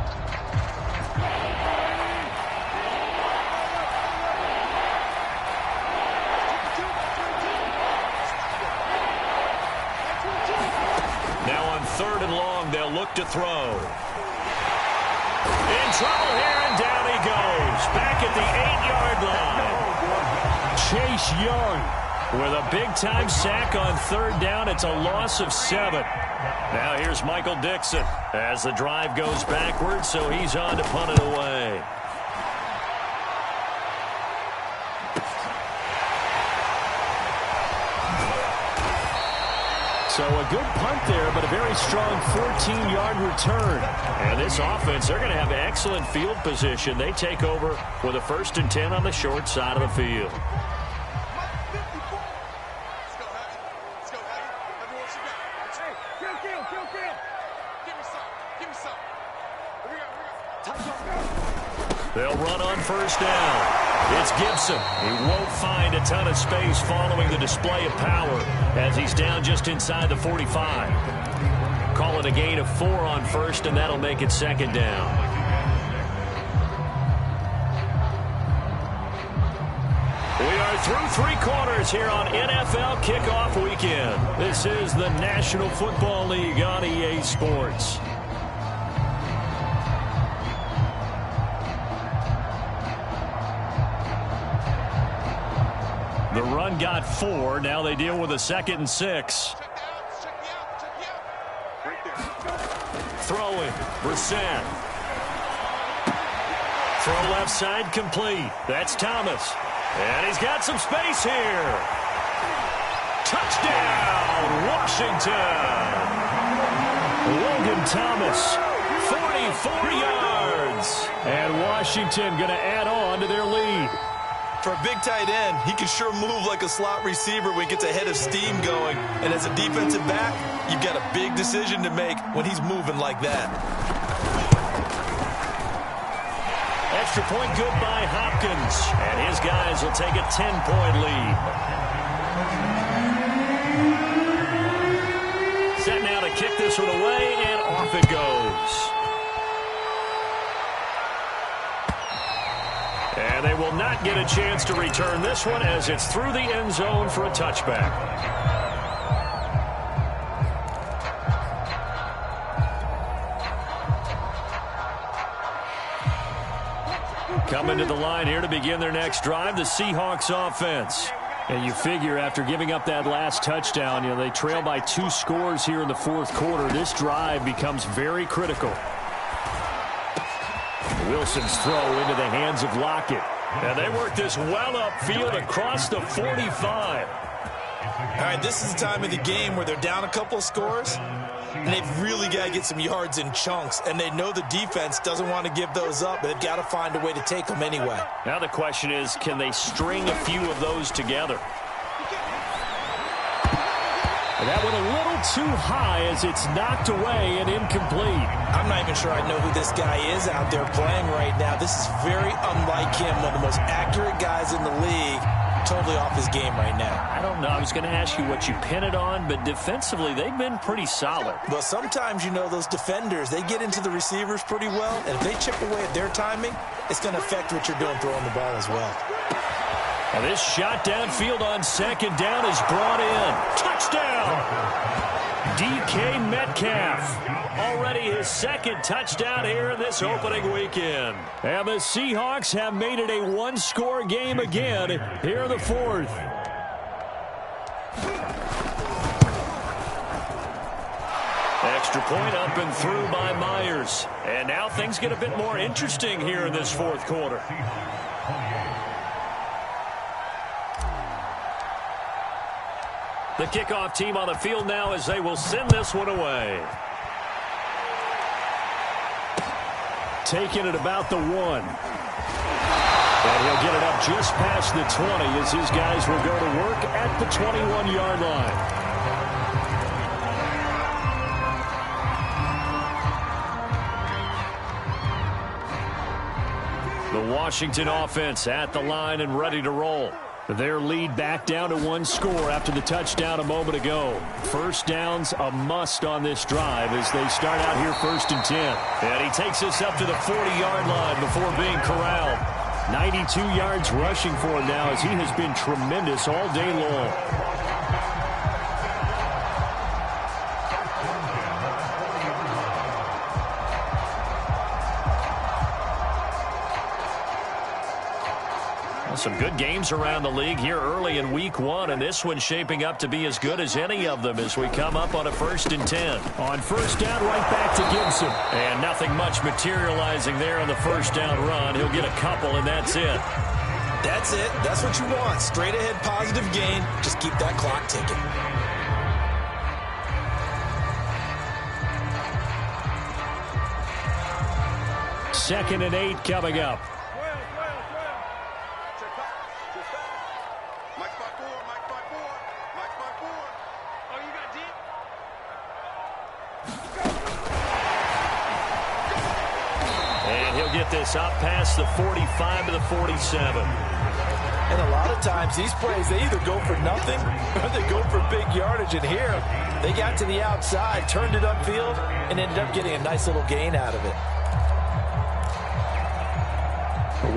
To throw. In trouble here, and down he goes. Back at the 8-yard line. Chase Young with a big-time sack on 3rd down. It's a loss of 7. Now here's Michael Dixon as the drive goes backwards, so he's on to punt it away. So a good punt there, but a very strong 14-yard return. And this offense, they're going to have excellent field position. They take over with a 1st and 10 on the short side of the field. They'll run on 1st down. It's Gibson. He won't find a ton of space following the display of power as he's down just inside the 45. Call it a gain of 4 on 1st, and that'll make it 2nd down. We are through 3 quarters here on NFL Kickoff Weekend. This is the National Football League on EA Sports. The run got 4. Now they deal with a 2nd and 6. Throwing. Brissett. Throw left side complete. That's Thomas. And he's got some space here. Touchdown, Washington. Logan Thomas. 44 yards. And Washington going to add on to their lead. For a big tight end, he can sure move like a slot receiver when he gets a head of steam going. And as a defensive back, you've got a big decision to make when he's moving like that. Extra point good by Hopkins. And his guys will take a 10-point lead. Set now to kick this one away, and off it goes. And they will not get a chance to return this one as it's through the end zone for a touchback. Coming to the line here to begin their next drive, the Seahawks offense. And you figure after giving up that last touchdown, they trail by 2 scores here in the 4th quarter. This drive becomes very critical. Wilson's throw into the hands of Lockett. And they work this well upfield across the 45. All right, this is the time of the game where they're down a couple of scores, and they've really got to get some yards in chunks, and they know the defense doesn't want to give those up, but they've got to find a way to take them anyway. Now the question is, can they string a few of those together? And that went a little too high as it's knocked away and incomplete. I'm not even sure I know who this guy is out there playing right now. This is very unlike him, one of the most accurate guys in the league. totally off his game right now. I don't know. I was going to ask you what you pin it on, but defensively, they've been pretty solid. But sometimes, those defenders, they get into the receivers pretty well, and if they chip away at their timing, it's going to affect what you're doing throwing the ball as well. And this shot downfield on second down is brought in. Touchdown! DK Metcalf. Already his second touchdown here in this opening weekend. And the Seahawks have made it a one-score game again here in the fourth. Extra point up and through by Myers. And now things get a bit more interesting here in this fourth quarter. The kickoff team on the field now as they will send this one away. Taking it about the 1. And he'll get it up just past the 20 as his guys will go to work at the 21-yard line. The Washington offense at the line and ready to roll. Their lead back down to one score after the touchdown a moment ago. First down's a must on this drive as they start out here 1st and 10. And he takes us up to the 40-yard line before being corralled. 92 yards rushing for him now as he has been tremendous all day long. Some good games around the league here early in week 1, and this one's shaping up to be as good as any of them as we come up on a 1st and 10. On first down, right back to Gibson. And nothing much materializing there on the first down run. He'll get a couple, and that's it. That's it. That's what you want. Straight ahead positive gain. Just keep that clock ticking. Second and 8 coming up. Get this up past the 45 to the 47. And a lot of times these plays, they either go for nothing or they go for big yardage. And here, they got to the outside, turned it upfield, and ended up getting a nice little gain out of it.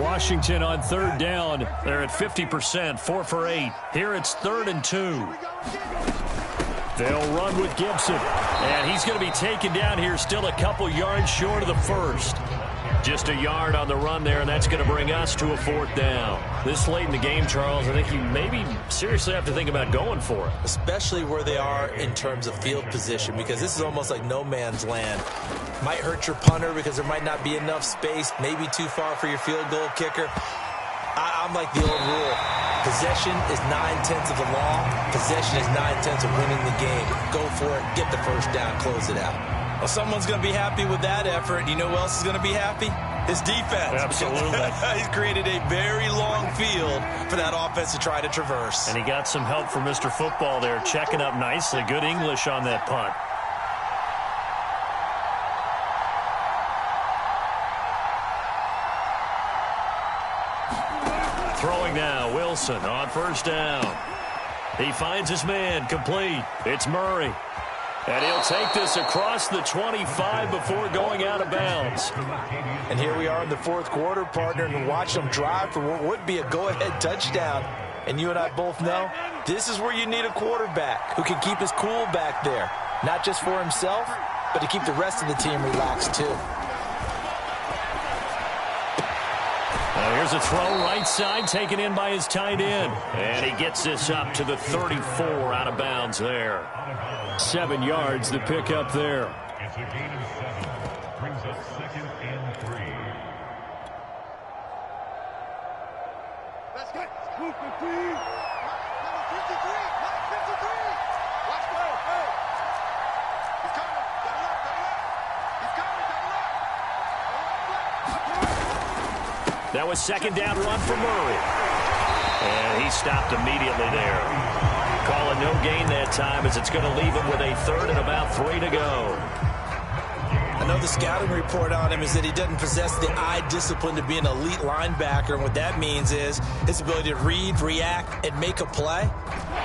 Washington on third down. They're at 50%, 4 for 8. Here it's 3rd and 2. They'll run with Gibson. And he's going to be taken down here still a couple yards short of the first. Just a yard on the run there, and that's going to bring us to a 4th down. This late in the game, Charles, I think you maybe seriously have to think about going for it. Especially where they are in terms of field position, because this is almost like no man's land. Might hurt your punter because there might not be enough space, maybe too far for your field goal kicker. I'm like the old rule. Possession is 9/10 of the law. Possession is 9/10 of winning the game. Go for it. Get the first down. Close it out. Well, someone's going to be happy with that effort. You know who else is going to be happy? His defense. Absolutely. He's created a very long field for that offense to try to traverse. And he got some help from Mr. Football there, checking up nicely. Good English on that punt. Throwing now, Wilson on first down. He finds his man, complete. It's Murray. And he'll take this across the 25 before going out of bounds. And here we are in the fourth quarter, partner, and watch them drive for what would be a go-ahead touchdown. And you and I both know this is where you need a quarterback who can keep his cool back there, not just for himself, but to keep the rest of the team relaxed too. Here's a throw right side taken in by his tight end. And he gets this up to the 34 out of bounds there. 7 yards the pick up there. It's a gain of 7. Brings us 2nd and 3. Let's get Luke McQueen. Number 53. Number 53. Watch go. Hey. He's coming. Double up. Double up. He's coming. Double up. That was second down run for Murray. And he stopped immediately there. Call a no gain that time as it's going to leave him with a 3rd and about 3 to go. I know the scouting report on him is that he doesn't possess the eye discipline to be an elite linebacker, and what that means is his ability to read, react, and make a play.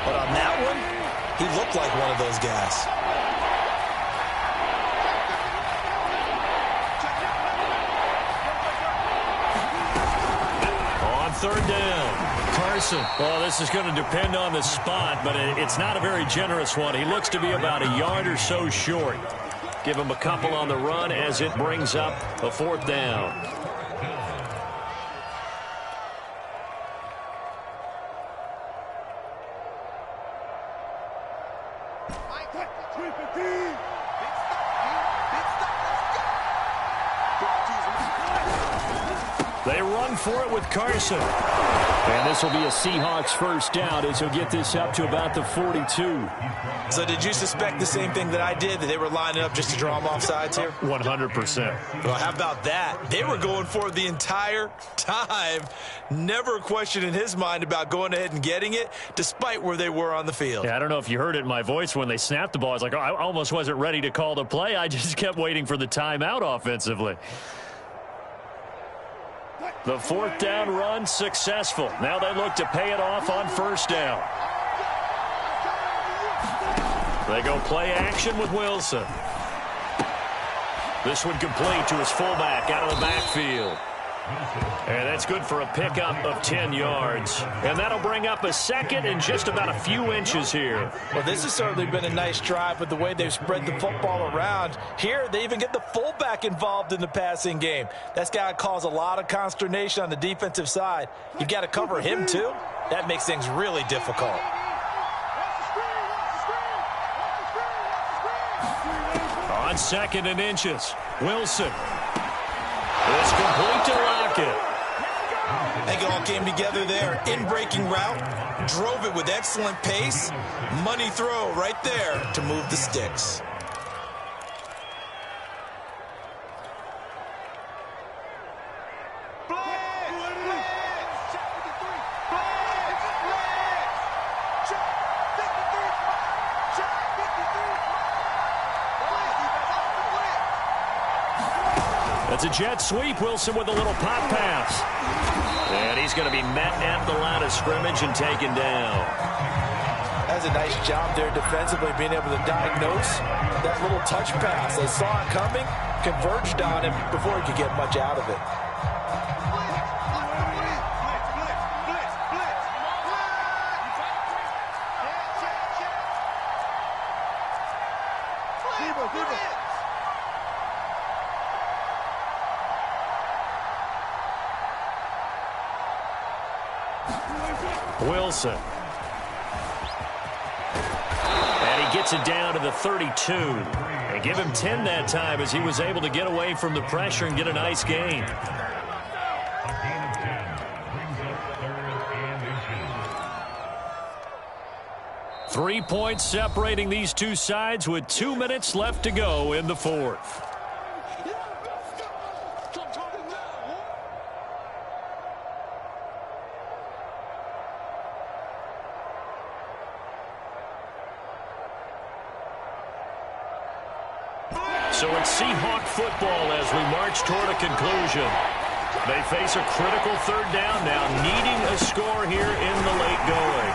But on that one, he looked like one of those guys. On third down, Carson. Well, this is going to depend on the spot, but it's not a very generous one. He looks to be about a yard or so short. Give him a couple on the run as it brings up a fourth down. They run for it with Carson. And this will be a Seahawks first down as he'll get this up to about the 42. So did you suspect the same thing that I did, that they were lining up just to draw him off sides here? 100%. Well, how about that? They were going for it the entire time. Never a question in his mind about going ahead and getting it, despite where they were on the field. Yeah, I don't know if you heard it in my voice when they snapped the ball. I was like, oh, I almost wasn't ready to call the play. I just kept waiting for the timeout offensively. The fourth down run successful. Now they look to pay it off on first down. They go play action with Wilson. This one complete to his fullback out of the backfield. And that's good for a pickup of 10 yards. And that'll bring up a second and just about a few inches here. Well, this has certainly been a nice drive with the way they've spread the football around. Here, they even get the fullback involved in the passing game. That's got to cause a lot of consternation on the defensive side. You got to cover him, too. That makes things really difficult. On second and inches, Wilson. It's complete to Lockett. I think it all came together there. In-breaking route, drove it with excellent pace. Money throw right there to move the sticks. It's a jet sweep. Wilson with a little pop pass. And he's going to be met at the line of scrimmage and taken down. That's a nice job there defensively, being able to diagnose that little touch pass. They saw it coming, converged on him before he could get much out of it. Wilson. And he gets it down to the 32. And give him 10 that time as he was able to get away from the pressure and get a nice gain. A gain of 10 brings up third and inches. 3 points separating these two sides with 2 minutes left to go in the fourth. So it's Seahawk football as we march toward a conclusion. They face a critical third down now, needing a score here in the late going.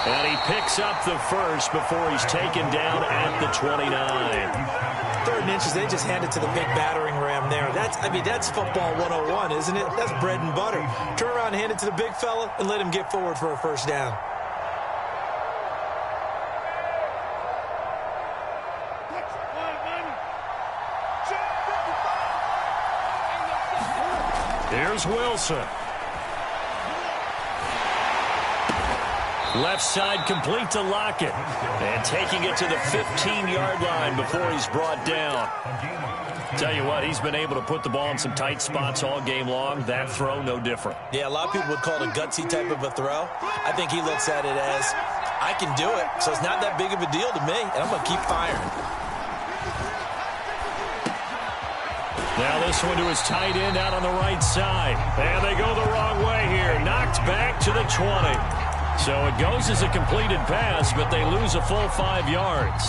And he picks up the first before he's taken down at the 29. Third and inches, they just hand it to the big battering ram there. That's football 101, isn't it? That's bread and butter. Turn around and hand it to the big fella and let him get forward for a first down. Here's Wilson. Left side complete to Lockett. And taking it to the 15-yard line before he's brought down. Tell you what, he's been able to put the ball in some tight spots all game long. That throw, no different. Yeah, a lot of people would call it a gutsy type of a throw. I think he looks at it as, I can do it, so it's not that big of a deal to me, and I'm going to keep firing. Now this one to his tight end out on the right side. And they go the wrong way here. Knocked back to the 20. So it goes as a completed pass, but they lose a full 5 yards.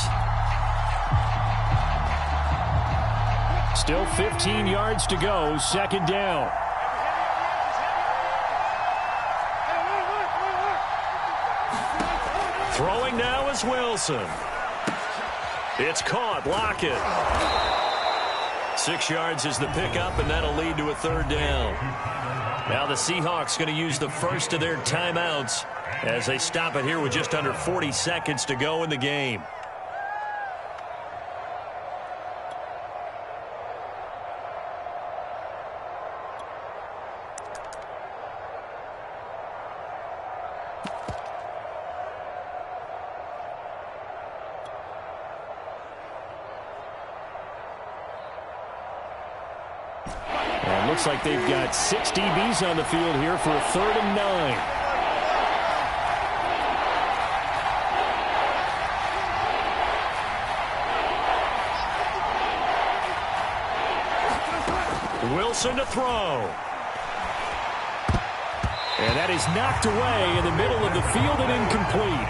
Still 15 yards to go, second down. Throwing now is Wilson. It's caught. Lockett. 6 yards is the pickup, and that'll lead to a third down. Now the Seahawks going to use the first of their timeouts as they stop it here with just under 40 seconds to go in the game. Looks like they've got 6 DBs on the field here for a 3rd and 9. Wilson to throw. And that is knocked away in the middle of the field and incomplete.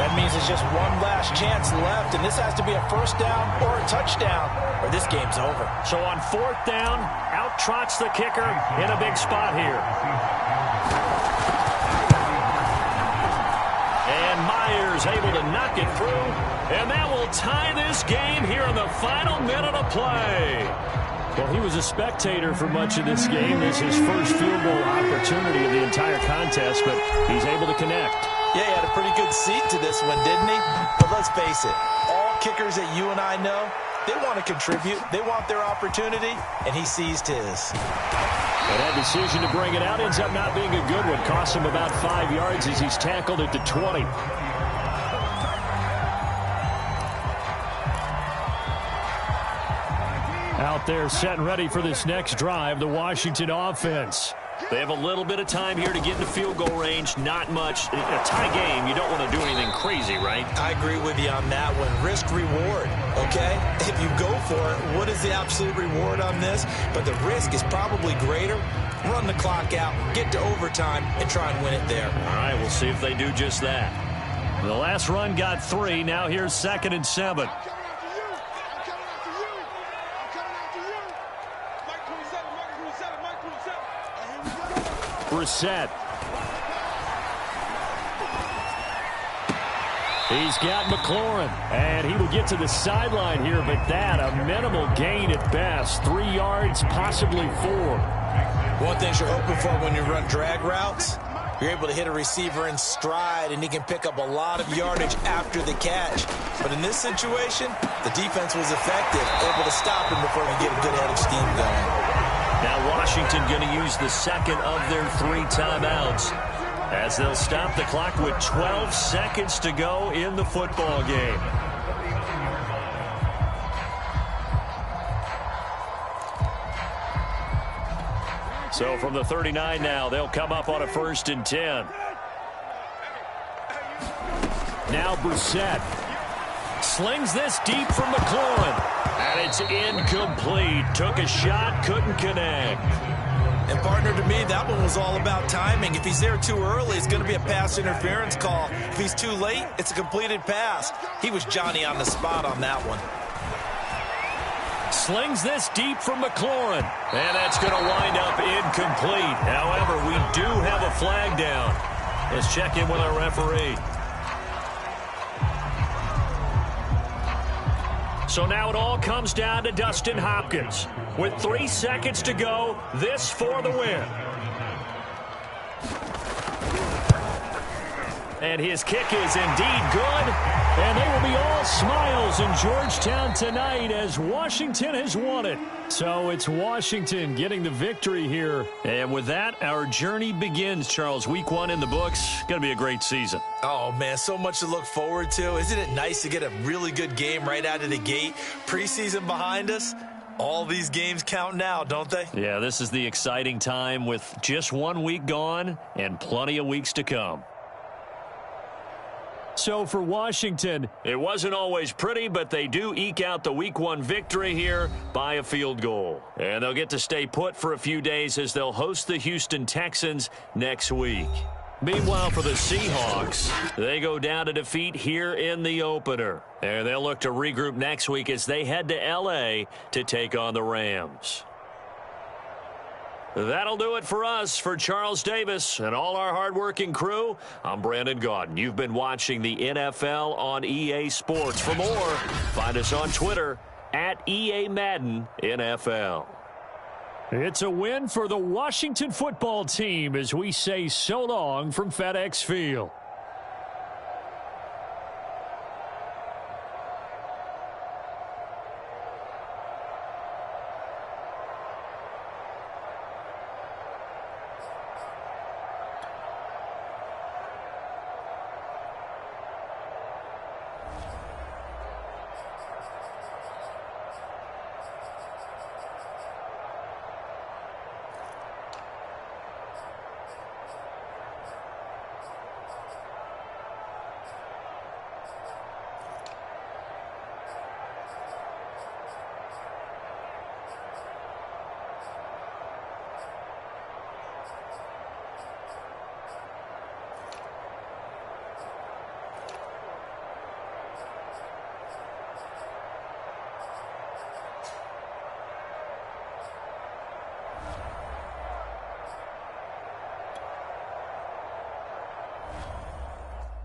That means it's just one last chance left, and this has to be a first down or a touchdown, or this game's over. So on 4th down, out trots the kicker in a big spot here. And Myers able to knock it through, and that will tie this game here in the final minute of play. Well, he was a spectator for much of this game. This is his first field goal opportunity of the entire contest, but he's able to connect. Yeah, he had a pretty good seat to this one, didn't he? But let's face it, all kickers that you and I know, they want to contribute. They want their opportunity, and he seized his. And that decision to bring it out ends up not being a good one. Cost him about 5 yards as he's tackled at the 20. Out there set and ready for this next drive, the Washington offense. They have a little bit of time here to get into field goal range. Not much. In a tie game, you don't want to do anything crazy, right? I agree with you on that one. Risk-reward, okay? If you go for it, what is the absolute reward on this? But the risk is probably greater. Run the clock out, get to overtime, and try and win it there. All right, we'll see if they do just that. The last run got 3. Now here's 2nd and 7. Brissett. He's got McLaurin, and he will get to the sideline here, but that a minimal gain at best. 3 yards, possibly 4. One thing you're hoping for when you run drag routes, you're able to hit a receiver in stride, and he can pick up a lot of yardage after the catch. But in this situation, the defense was effective, able to stop him before he get a good head of steam going. Now Washington going to use the second of their 3 timeouts as they'll stop the clock with 12 seconds to go in the football game. So from the 39 now, they'll come up on a 1st and 10. Now Brissett slings this deep from McLaurin. And it's incomplete. Took a shot, couldn't connect. And partner, to me, that one was all about timing. If he's there too early, it's going to be a pass interference call. If he's too late, it's a completed pass. He was Johnny on the spot on that one. Slings this deep from McLaurin. And that's going to wind up incomplete. However, we do have a flag down. Let's check in with our referee. So now it all comes down to Dustin Hopkins. With 3 seconds to go, this for the win. And his kick is indeed good. And they will be all smiles in Georgetown tonight as Washington has won it. So it's Washington getting the victory here. And with that, our journey begins, Charles. Week 1 in the books. Going to be a great season. Oh, man, so much to look forward to. Isn't it nice to get a really good game right out of the gate? Preseason behind us. All these games count now, don't they? Yeah, this is the exciting time with just 1 week gone and plenty of weeks to come. So for Washington, it wasn't always pretty, but they do eke out the Week 1 victory here by a field goal. And they'll get to stay put for a few days as they'll host the Houston Texans next week. Meanwhile, for the Seahawks, they go down to defeat here in the opener. And they'll look to regroup next week as they head to L.A. to take on the Rams. That'll do it for us. For Charles Davis and all our hardworking crew, I'm Brandon Gaudin. You've been watching the NFL on EA Sports. For more, find us on Twitter at EA Madden NFL. It's a win for the Washington football team as we say so long from FedEx Field.